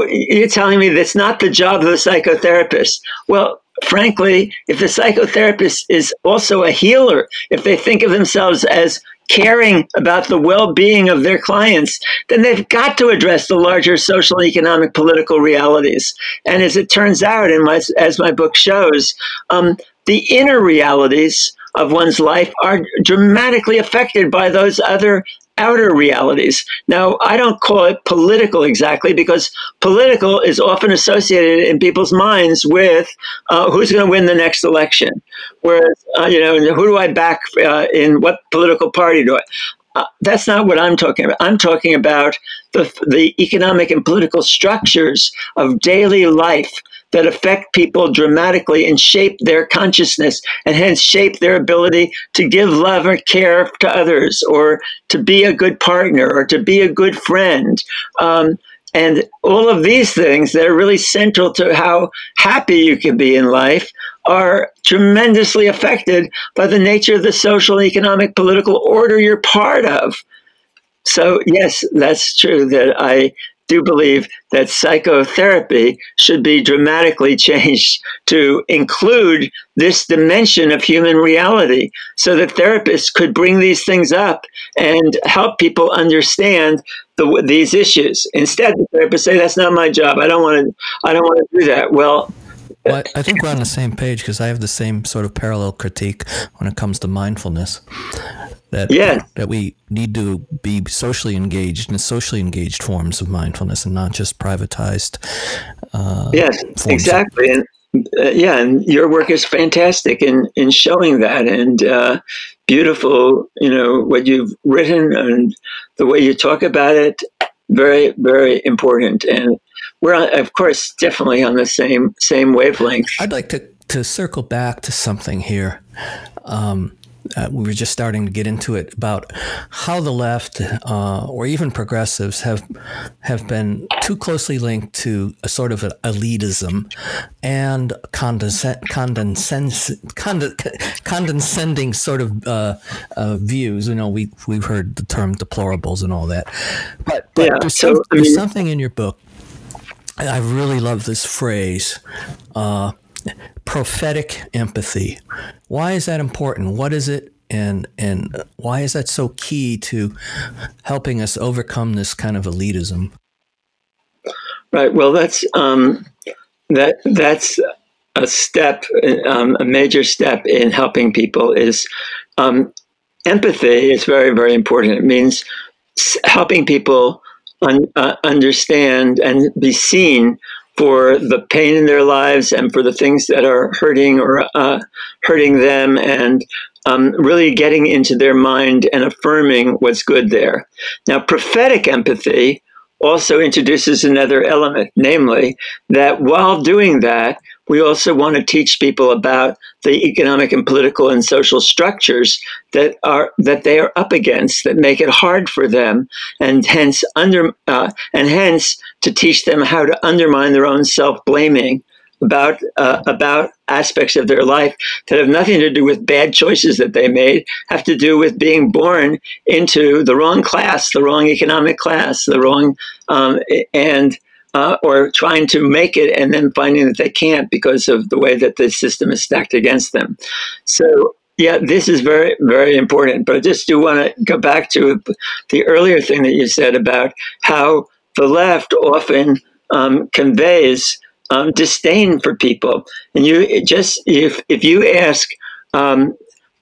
you're telling me that's not the job of the psychotherapist. Well, frankly, if the psychotherapist is also a healer, if they think of themselves as caring about the well-being of their clients, then they've got to address the larger social, economic, political realities. And as it turns out, as my book shows, the inner realities of one's life are dramatically affected by those other outer realities. Now, I don't call it political exactly, because political is often associated in people's minds with who's going to win the next election. Whereas, who do I back in what political party do I? That's not what I'm talking about. I'm talking about the economic and political structures of daily life that affect people dramatically and shape their consciousness, and hence shape their ability to give love or care to others, or to be a good partner, or to be a good friend. And all of these things that are really central to how happy you can be in life are tremendously affected by the nature of the social, economic, political order you're part of. So yes, that's true that I do believe that psychotherapy should be dramatically changed to include this dimension of human reality so that therapists could bring these things up and help people understand these issues. Instead, the therapists say, that's not my job. I don't want to do that. Well, I think we're on the same page because I have the same sort of parallel critique when it comes to mindfulness. That we need to be socially engaged in socially engaged forms of mindfulness and not just privatized. Yes, exactly. And and your work is fantastic in showing that, and beautiful. What you've written and the way you talk about it, very, very important. And we're, of course, definitely on the same wavelength. I'd like to circle back to something here. We were just starting to get into it about how the left or even progressives have been too closely linked to a sort of an elitism and condescending sort of views. We've heard the term deplorables and all that, but there's something in your book. I really love this phrase. Prophetic empathy. Why is that important? What is it, and why is that so key to helping us overcome this kind of elitism? Right. Well, that's a step, a major step in helping people. Is empathy is very, very important. It means helping people understand and be seen for the pain in their lives and for the things that are hurting them, and really getting into their mind and affirming what's good there. Now, prophetic empathy also introduces another element, namely that while doing that, we also want to teach people about the economic and political and social structures that they are up against, that make it hard for them, and hence to teach them how to undermine their own self-blaming about aspects of their life that have nothing to do with bad choices that they made, have to do with being born into the wrong class, the wrong economic class, the wrong or trying to make it and then finding that they can't because of the way that the system is stacked against them. So, yeah, this is very, very important. But I just do want to go back to the earlier thing that you said about how the left often conveys disdain for people. And if you ask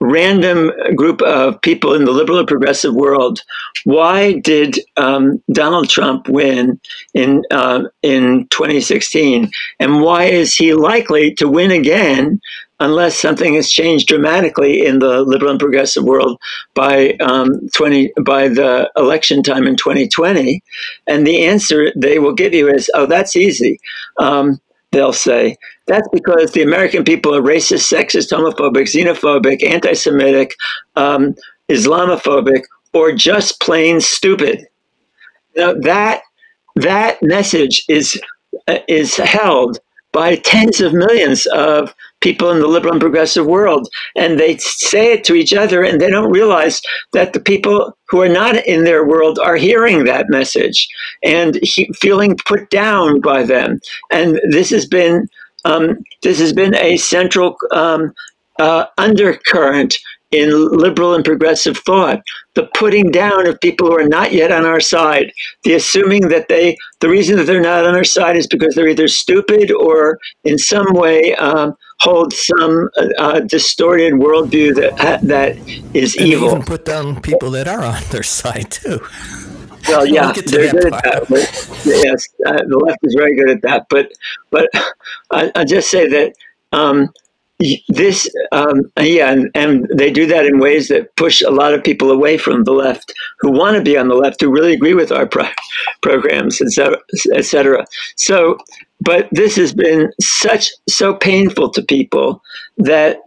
random group of people in the liberal and progressive world, why did Donald Trump win in 2016, and why is he likely to win again unless something has changed dramatically in the liberal and progressive world by the election time in 2020? And the answer they will give you is, oh, that's easy. They'll say, that's because the American people are racist, sexist, homophobic, xenophobic, anti-Semitic, Islamophobic, or just plain stupid. Now, that message is held by tens of millions of people in the liberal and progressive world. And they say it to each other, and they don't realize that the people who are not in their world are hearing that message and feeling put down by them. And this has been a central undercurrent in liberal and progressive thought, the putting down of people who are not yet on our side, the assuming that the reason that they're not on our side is because they're either stupid or in some way hold some distorted worldview that is and evil. They even put down people that are on their side too. Well, yeah, they're good at that. But, yes, the left is very good at that. But I just say that and they do that in ways that push a lot of people away from the left who want to be on the left, who really agree with our programs, et cetera. So, but this has been so painful to people that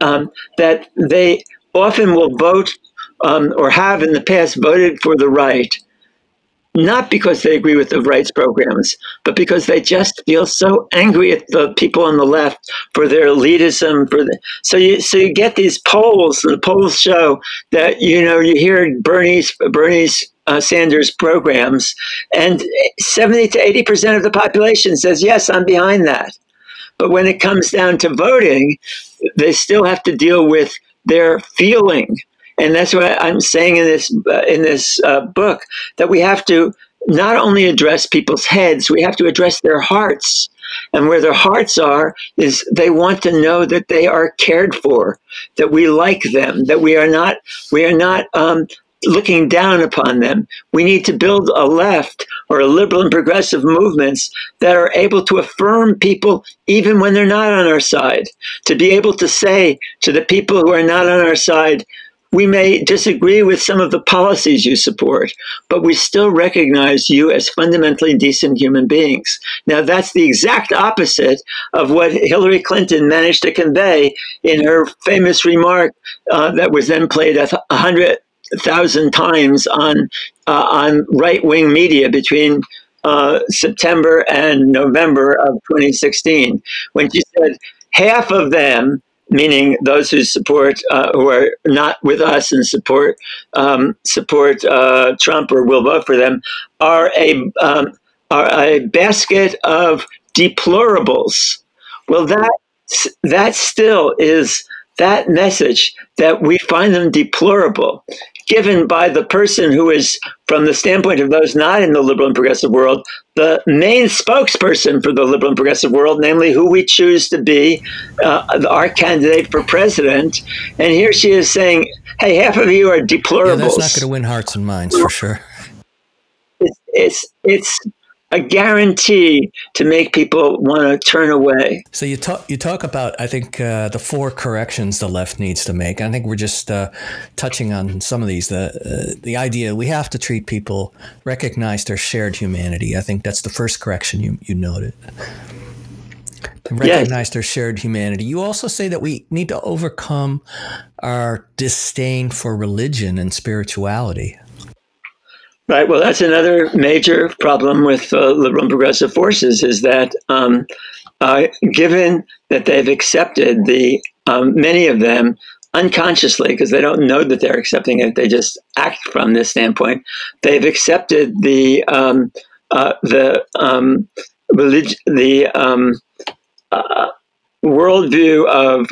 that they often will vote or have in the past voted for the right, not because they agree with the right's programs, but because they just feel so angry at the people on the left for their elitism. So you get these polls, and the polls show that you hear Bernie's Sanders programs, and 70 to 80% of the population says, yes, I'm behind that. But when it comes down to voting, they still have to deal with their feeling. And that's what I'm saying in this book, that we have to not only address people's heads, we have to address their hearts. And where their hearts are is they want to know that they are cared for, that we like them, that we are not looking down upon them. We need to build a left or a liberal and progressive movements that are able to affirm people even when they're not on our side, to be able to say to the people who are not on our side, we may disagree with some of the policies you support, but we still recognize you as fundamentally decent human beings. Now, that's the exact opposite of what Hillary Clinton managed to convey in her famous remark that was then played 100,000 times on right-wing media between September and November of 2016, when she said half of them, meaning those who support, who are not with us and support Trump or will vote for them, are a basket of deplorables. Well, that still is that message, that we find them deplorable, given by the person who is, from the standpoint of those not in the liberal and progressive world, the main spokesperson for the liberal and progressive world, namely who we choose to be our candidate for president. And here she is saying, hey, half of you are deplorables. Yeah, that's not going to win hearts and minds, for sure. It's a guarantee to make people want to turn away. So you talk about, I think, the 4 corrections the left needs to make. I think we're just touching on some of these. The idea we have to treat people, recognize their shared humanity. I think that's the first correction you noted. Recognize their shared humanity. You also say that we need to overcome our disdain for religion and spirituality. Right. Well, that's another major problem with liberal and progressive forces, is that given that they've accepted many of them unconsciously, because they don't know that they're accepting it, they just act from this standpoint. They've accepted the worldview of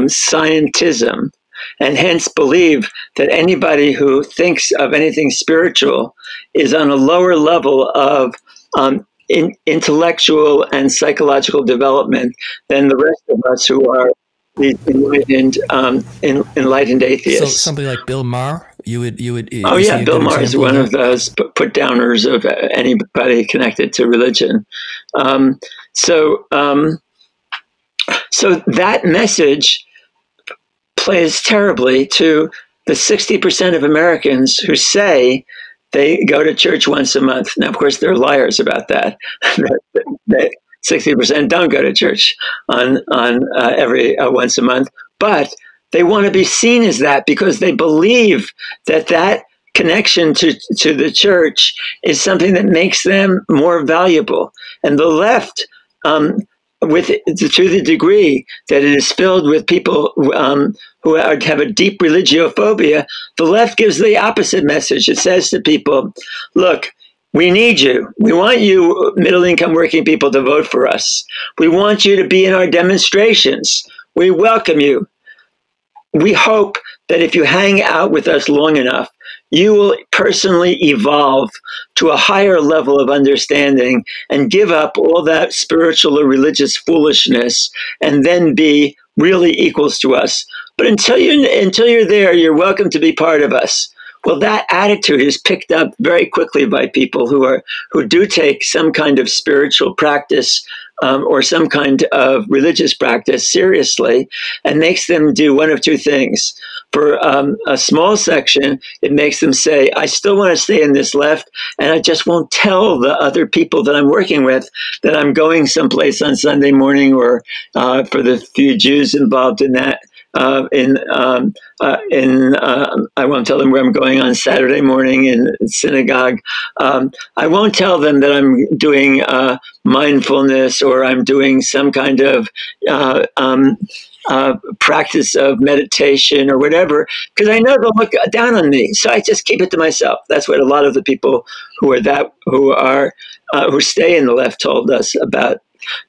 scientism, and hence believe that anybody who thinks of anything spiritual is on a lower level of intellectual and psychological development than the rest of us who are these enlightened atheists. So somebody like Bill Maher, you would. Oh yeah, Bill Maher is one of those put downers of anybody connected to religion. So that message plays terribly to the 60% of Americans who say they go to church once a month. Now, of course, they're liars about that. 60% don't go to church on every once a month, but they want to be seen as that because they believe that connection to the church is something that makes them more valuable. And the left, to the degree that it is filled with people who have a deep religiophobia, the left gives the opposite message. It says to people, look, we need you. We want you, middle-income working people, to vote for us. We want you to be in our demonstrations. We welcome you. We hope that if you hang out with us long enough, you will personally evolve to a higher level of understanding and give up all that spiritual or religious foolishness and then be really equals to us. But until you're there, you're welcome to be part of us. Well, that attitude is picked up very quickly by people who do take some kind of spiritual practice or some kind of religious practice seriously, and makes them do one of two things. For a small section, it makes them say, I still want to stay in this left, and I just won't tell the other people that I'm working with that I'm going someplace on Sunday morning, or for the few Jews involved in that, I won't tell them where I'm going on Saturday morning in synagogue. I won't tell them that I'm doing mindfulness or I'm doing some kind of practice of meditation or whatever, because I know they'll look down on me. So I just keep it to myself. That's what a lot of the people who stay in the left told us about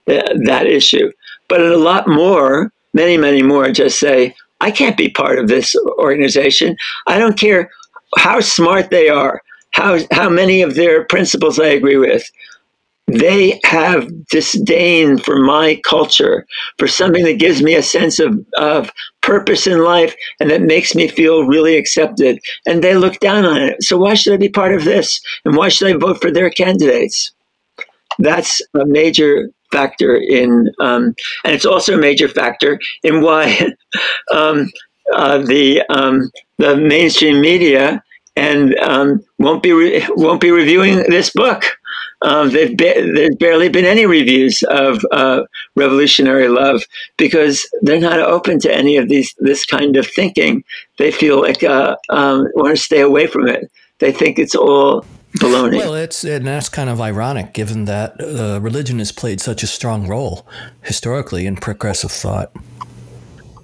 that issue. But a lot more, many, many more, just say, I can't be part of this organization. I don't care how smart they are, how many of their principles I agree with. They have disdain for my culture, for something that gives me a sense of purpose in life and that makes me feel really accepted. And they look down on it. So why should I be part of this? And why should I vote for their candidates? That's a major factor and it's also a major factor in why the mainstream media won't be reviewing this book. There's barely been any reviews of Revolutionary Love because they're not open to any of this kind of thinking. They feel like want to stay away from it. They think it's all baloney. Well, and that's kind of ironic, given that religion has played such a strong role historically in progressive thought.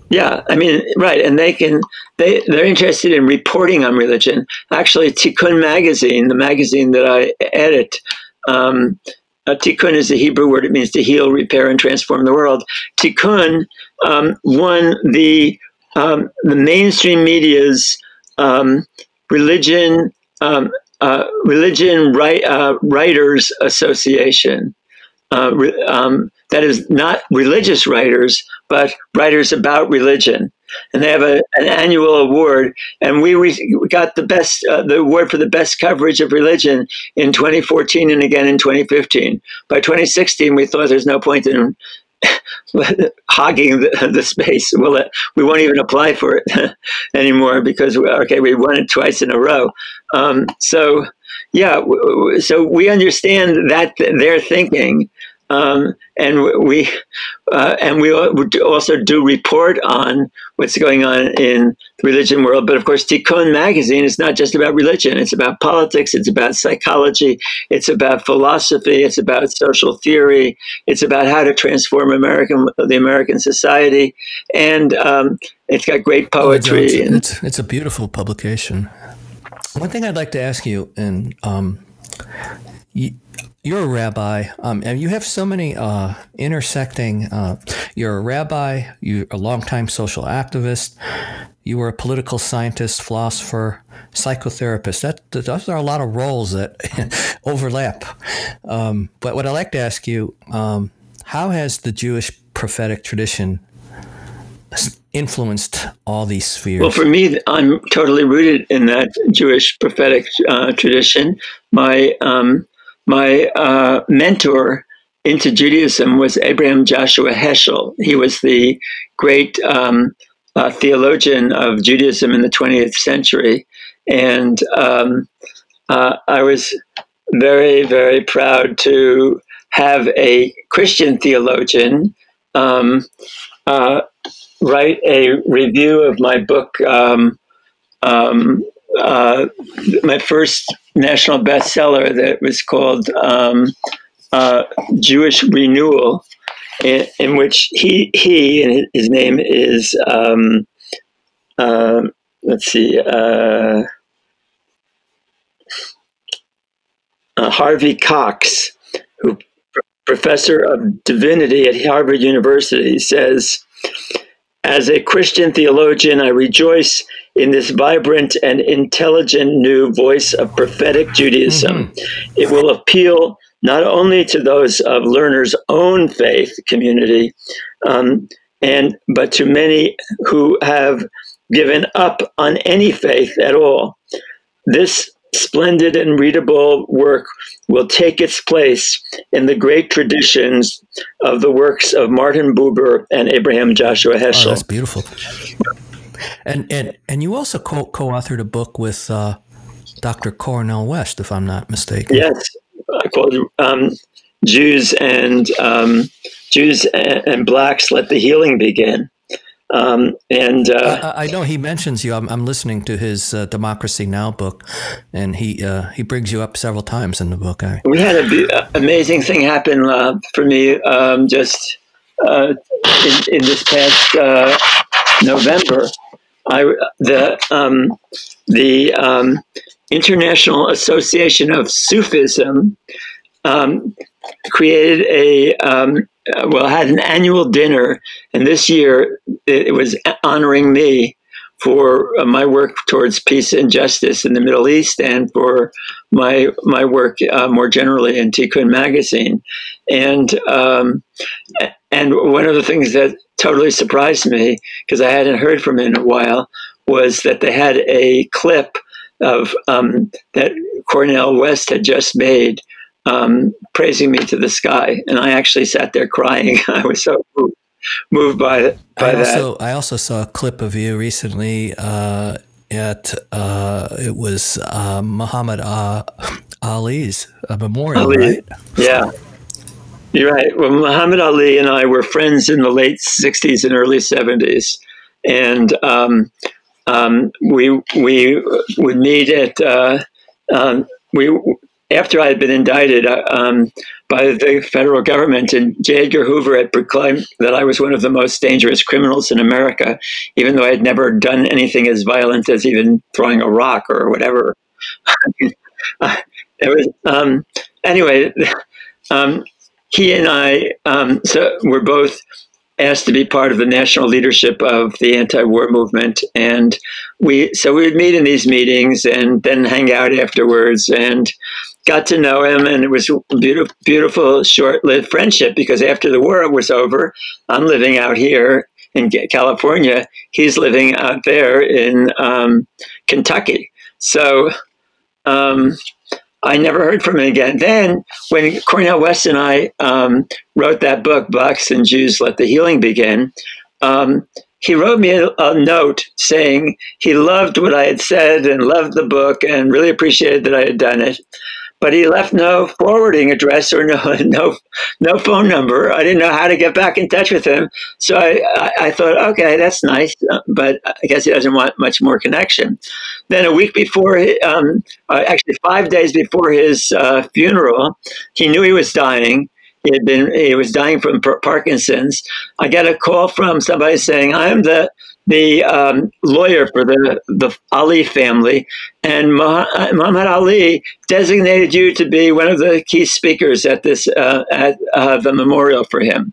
Yeah, I mean, right, and they're interested in reporting on religion. Actually, Tikkun magazine, the magazine that I edit, Tikkun is a Hebrew word. It means to heal, repair, and transform the world. Tikkun won the mainstream media's religion writers association. That is not religious writers, but writers about religion. And they have an annual award. And we got the award for the best coverage of religion in 2014 and again in 2015. By 2016, we thought there's no point in hogging the space. We won't even apply for it anymore because, we won it twice in a row. So we understand that they're thinking. And we also do report on what's going on in the religion world. But of course, Tikkun magazine is not just about religion. It's about politics. It's about psychology. It's about philosophy. It's about social theory. It's about how to transform the American society. And it's got great poetry. It's a beautiful publication. One thing I'd like to ask you, and you're a rabbi, and you have so many intersecting. You're a rabbi. You're a longtime social activist. You were a political scientist, philosopher, psychotherapist. Those are a lot of roles that overlap. But what I'd like to ask you, how has the Jewish prophetic tradition influenced all these spheres? Well, for me, I'm totally rooted in that Jewish prophetic tradition. My mentor into Judaism was Abraham Joshua Heschel. He was the great theologian of Judaism in the 20th century. And I was very, very proud to have a Christian theologian write a review of my book, my first national bestseller that was called Jewish Renewal, in which he and his name is, Harvey Cox, who professor of divinity at Harvard University, says, "As a Christian theologian, I rejoice in this vibrant and intelligent new voice of prophetic Judaism. Mm-hmm. It will appeal not only to those of Lerner's own faith community, but to many who have given up on any faith at all. This splendid and readable work will take its place in the great traditions of the works of Martin Buber and Abraham Joshua Heschel." Oh, that's beautiful. And you also co-authored a book with Dr. Cornel West, if I'm not mistaken. Yes, called Jews and Blacks, Let the Healing Begin. I know he mentions you. I'm listening to his Democracy Now! Book, and he brings you up several times in the book. We had an amazing thing happen for me just in this past November. The International Association of Sufism created had an annual dinner, and this year it was honoring me for my work towards peace and justice in the Middle East, and for my work more generally in Tikkun magazine. And one of the things that totally surprised me, because I hadn't heard from him in a while, was that they had a clip of that Cornel West had just made, praising me to the sky, and I actually sat there crying. I was so moved by that. I also saw a clip of you recently at it was Muhammad Ali's memorial, right? Yeah, you're right. Well, Muhammad Ali and I were friends in the late '60s and early '70s, and we would meet at after I had been indicted by the federal government, and J. Edgar Hoover had proclaimed that I was one of the most dangerous criminals in America, even though I had never done anything as violent as even throwing a rock or whatever. It was anyway. He and I so were both asked to be part of the national leadership of the anti-war movement, and we would meet in these meetings and then hang out afterwards, and got to know him, and it was a beautiful short-lived friendship, because after the war was over, I'm living out here in California, he's living out there in Kentucky. So I never heard from him again. Then when Cornel West and I wrote that book, Blacks and Jews, Let the Healing Begin, he wrote me a note saying he loved what I had said and loved the book and really appreciated that I had done it. But he left no forwarding address or no phone number. I didn't know how to get back in touch with him. So I thought, okay, that's nice, but I guess he doesn't want much more connection. Then a week before, actually 5 days before his funeral, he knew he was dying. He was dying from Parkinson's. I got a call from somebody saying, "I'm the lawyer for the Ali family, and Muhammad Ali designated you to be one of the key speakers at this at the memorial for him."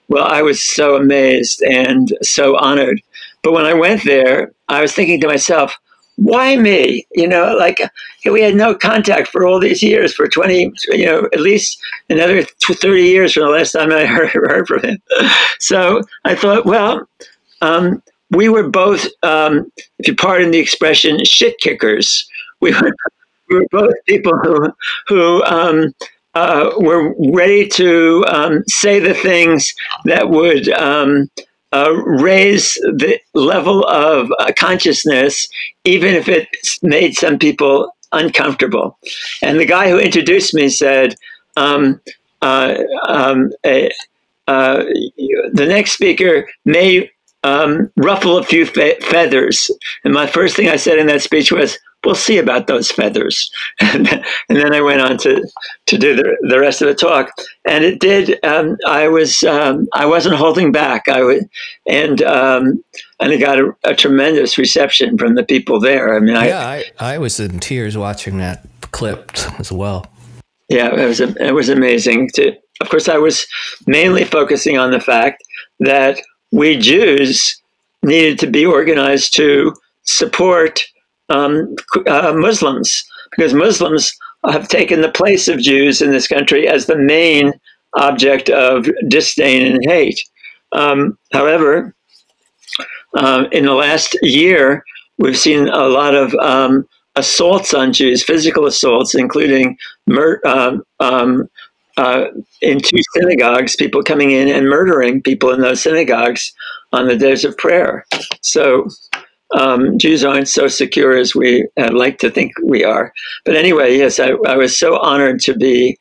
Well, I was so amazed and so honored. But when I went there, I was thinking to myself, why me? Like, we had no contact for all these years, for 20, at least another 30 years from the last time I heard from him. So I thought, well, we were both, if you pardon the expression, shit kickers. We were both people who were ready to say the things that would raise the level of consciousness, even if it made some people uncomfortable. And the guy who introduced me said, the next speaker may ruffle a few feathers. And my first thing I said in that speech was, we'll see about those feathers. And then I went on to do the rest of the talk. And it did. I wasn't holding back. And it got a tremendous reception from the people there. I mean, I was in tears watching that clip as well. Yeah, it was amazing. Of course, I was mainly focusing on the fact that we Jews needed to be organized to support Muslims, because Muslims have taken the place of Jews in this country as the main object of disdain and hate. However, in the last year, we've seen a lot of assaults on Jews, physical assaults, including in 2 synagogues, people coming in and murdering people in those synagogues on the days of prayer. So Jews aren't so secure as we like to think we are. But anyway, yes, I was so honored to be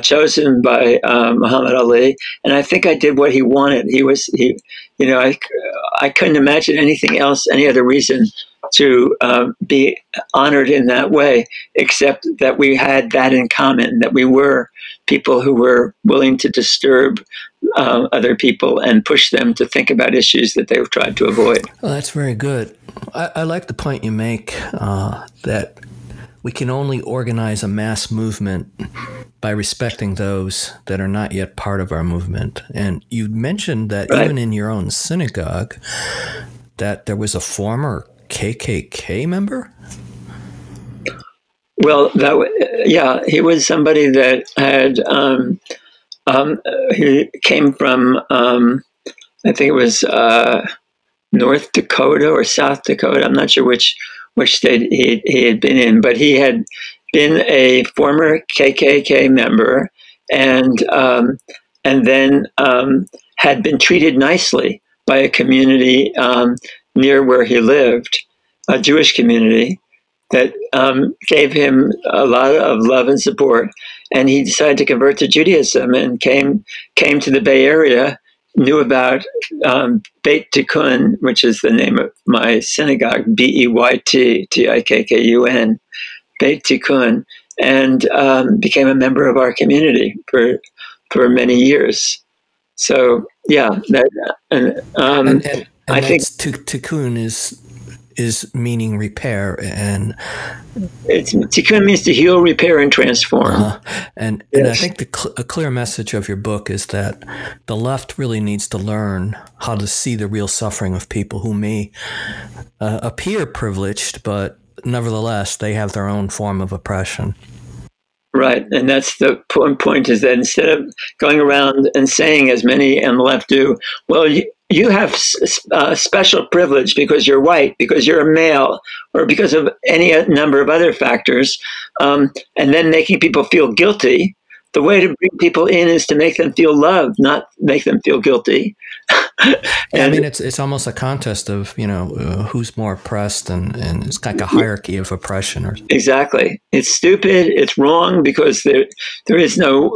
chosen by Muhammad Ali, and I think I did what he wanted. I couldn't imagine anything else, any other reason to be honored in that way, except that we had that in common, that we were people who were willing to disturb other people and push them to think about issues that they've tried to avoid. Well, that's very good. I like the point you make that we can only organize a mass movement by respecting those that are not yet part of our movement. And you mentioned that even in your own synagogue, that there was a former KKK member? Well, he was somebody that had, he came from, I think it was North Dakota or South Dakota. I'm not sure which state he had been in, but he had been a former KKK member, and then had been treated nicely by a community near where he lived, a Jewish community that gave him a lot of love and support. And he decided to convert to Judaism and came to the Bay Area, knew about Beit Tikkun, which is the name of my synagogue, Beyt-Tikkun, Beit Tikkun, and became a member of our community for many years. So yeah, I think Tikkun is meaning repair, and Tikkun means to heal, repair, and transform. And I think a clear message of your book is that the left really needs to learn how to see the real suffering of people who may appear privileged, but nevertheless they have their own form of oppression. Right, and that's the point, is that instead of going around and saying, as many on the left do, well, you have special privilege because you're white, because you're a male, or because of any number of other factors, and then making people feel guilty. The way to bring people in is to make them feel loved, not make them feel guilty. I mean, it's almost a contest of, who's more oppressed, and it's like a hierarchy of oppression. Exactly. It's stupid. It's wrong, because there is no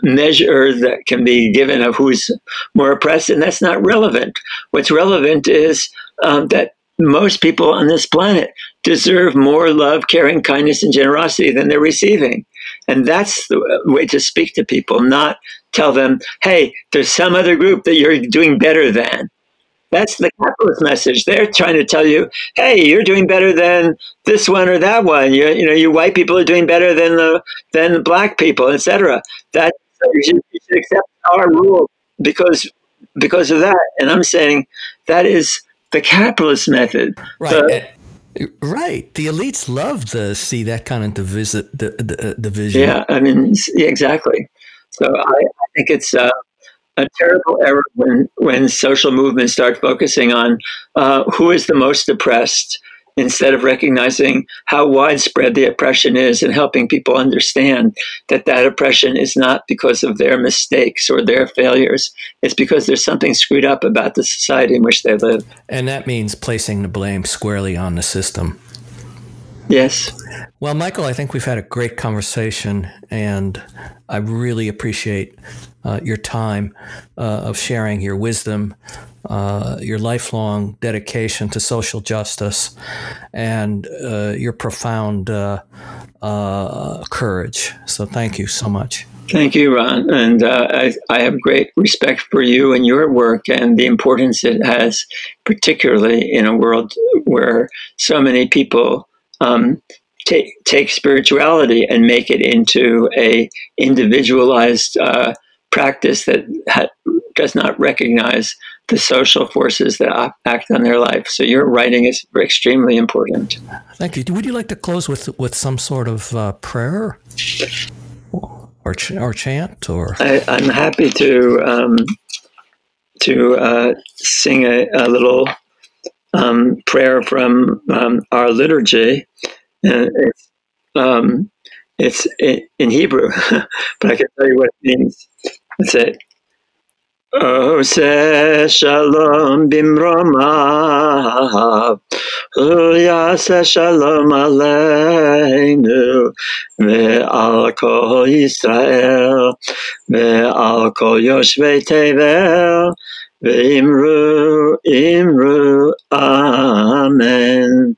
measure that can be given of who's more oppressed, and that's not relevant. What's relevant is that most people on this planet deserve more love, caring, kindness, and generosity than they're receiving. And that's the way to speak to people, not tell them, hey, there's some other group that you're doing better than. That's the capitalist message. They're trying to tell you, hey, you're doing better than this one or that one. You white people are doing better than the black people, etc. That you should accept our rule because of that. And I'm saying that is the capitalist method. Right. Right. The elites love to see that kind of division. Yeah, I mean, exactly. So I think it's a terrible error when social movements start focusing on who is the most oppressed, instead of recognizing how widespread the oppression is and helping people understand that oppression is not because of their mistakes or their failures. It's because there's something screwed up about the society in which they live. And that means placing the blame squarely on the system. Yes. Well, Michael, I think we've had a great conversation, and I really appreciate your time of sharing your wisdom, your lifelong dedication to social justice, and your profound courage. So thank you so much. Thank you, Ron. And I have great respect for you and your work and the importance it has, particularly in a world where so many people take spirituality and make it into a individualized practice that does not recognize the social forces that act on their life. So your writing is extremely important. Thank you. Would you like to close with some sort of prayer or chant? Or I'm happy to sing a little prayer from our liturgy. It's in Hebrew, but I can tell you what it means. Let's say, Ose shalom bimromav, Yase shalom aleinu, Yisraelu, ve'al kol Yisrael, ve'al kol yoshvei tevel, ve'imru, imru, amen.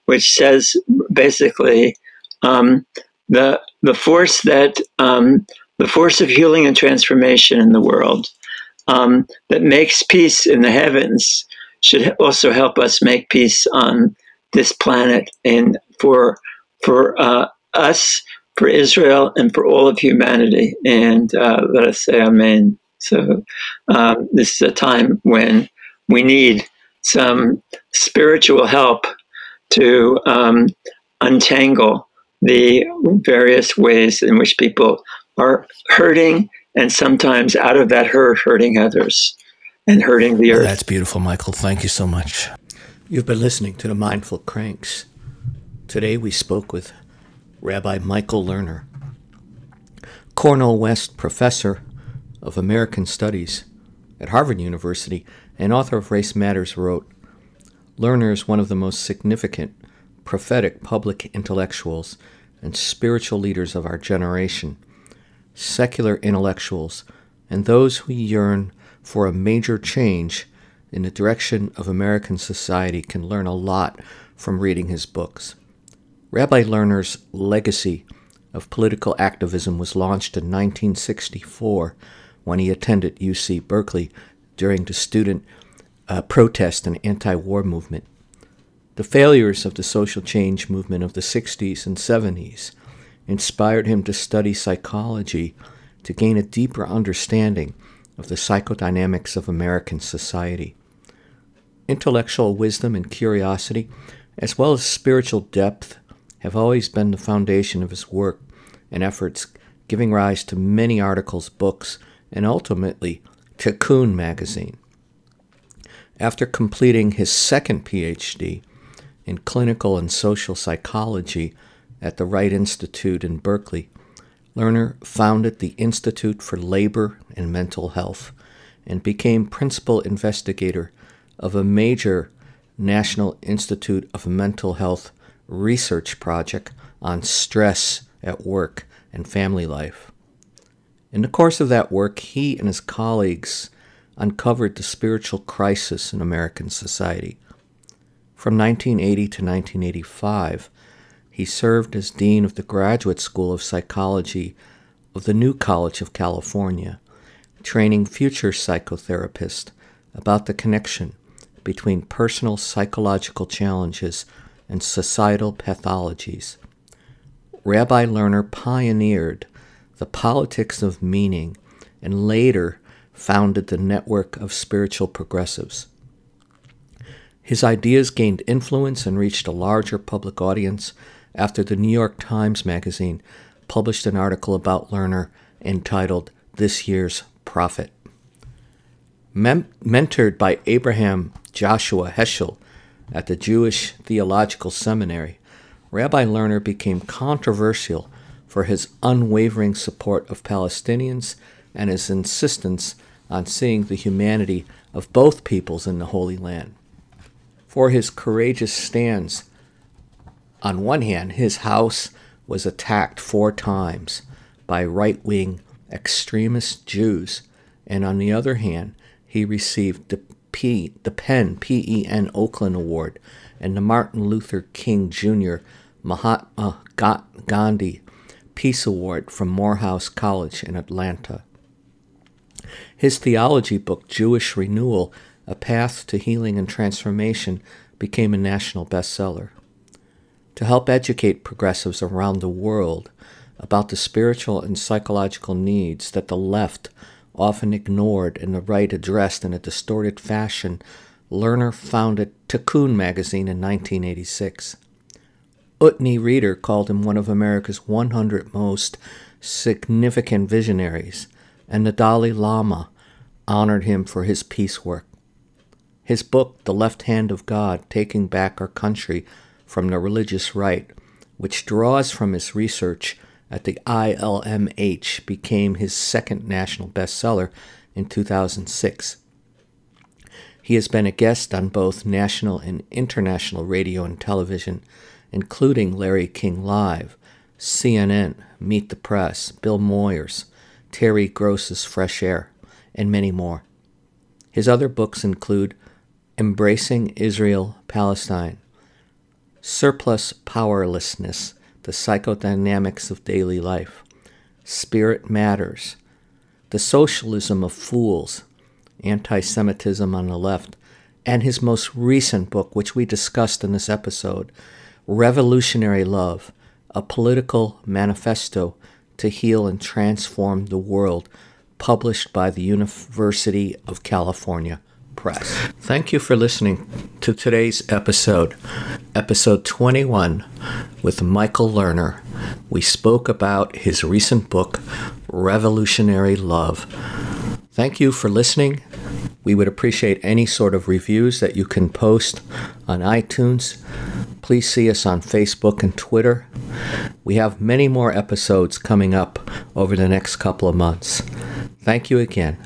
Which says basically the force that the force of healing and transformation in the world that makes peace in the heavens should also help us make peace on this planet, and for us, for Israel, and for all of humanity. And let us say Amen. So this is a time when we need some spiritual help to untangle the various ways in which people are hurting, and sometimes out of that hurt, hurting others and hurting the earth. That's beautiful, Michael. Thank you so much. You've been listening to the Mindful Cranks. Today we spoke with Rabbi Michael Lerner, Cornell West professor of American Studies at Harvard University and author of Race Matters, wrote, Lerner is one of the most significant prophetic public intellectuals and spiritual leaders of our generation. Secular intellectuals and those who yearn for a major change in the direction of American society can learn a lot from reading his books. Rabbi Lerner's legacy of political activism was launched in 1964 when he attended UC Berkeley during the student protest and anti-war movement. The failures of the social change movement of the 60s and 70s inspired him to study psychology to gain a deeper understanding of the psychodynamics of American society. Intellectual wisdom and curiosity, as well as spiritual depth, have always been the foundation of his work and efforts, giving rise to many articles, books, and ultimately Tikkun magazine. After completing his second PhD in clinical and social psychology at the Wright Institute in Berkeley, Lerner founded the Institute for Labor and Mental Health and became principal investigator of a major National Institute of Mental Health research project on stress at work and family life. In the course of that work, he and his colleagues uncovered the spiritual crisis in American society. From 1980 to 1985, he served as dean of the Graduate School of Psychology of the New College of California, training future psychotherapists about the connection between personal psychological challenges and societal pathologies. Rabbi Lerner pioneered the politics of meaning and later founded the network of spiritual progressives. His ideas gained influence and reached a larger public audience after the New York Times Magazine published an article about Lerner entitled This Year's Prophet. Mentored by Abraham Joshua Heschel at the Jewish Theological Seminary, Rabbi Lerner became controversial for his unwavering support of Palestinians and his insistence on seeing the humanity of both peoples in the Holy Land. For his courageous stands, on one hand, his house was attacked 4 times by right-wing extremist Jews, and on the other hand, he received the PEN, P-E-N Oakland Award, and the Martin Luther King Jr. Mahatma Gandhi Peace Award from Morehouse College in Atlanta. His theology book, Jewish Renewal, A Path to Healing and Transformation, became a national bestseller. To help educate progressives around the world about the spiritual and psychological needs that the left often ignored and the right addressed in a distorted fashion, Lerner founded Tikkun magazine in 1986. Utni Reader called him one of America's 100 most significant visionaries, and the Dalai Lama honored him for his peace work. His book, The Left Hand of God, Taking Back Our Country from the Religious Right, which draws from his research at the ILMH, became his second national bestseller in 2006. He has been a guest on both national and international radio and television, including Larry King Live, CNN, Meet the Press, Bill Moyers, Terry Gross's Fresh Air, and many more. His other books include Embracing Israel-Palestine, Surplus Powerlessness, The Psychodynamics of Daily Life, Spirit Matters, The Socialism of Fools, Anti-Semitism on the Left, and his most recent book, which we discussed in this episode, Revolutionary Love, A Political Manifesto to Heal and Transform the World, published by the University of California Press. Thank you for listening to today's episode 21 with Michael Lerner. We spoke about his recent book, Revolutionary Love. Thank you for listening. We would appreciate any sort of reviews that you can post on iTunes. Please see us on Facebook and Twitter. We have many more episodes coming up over the next couple of months. Thank you again.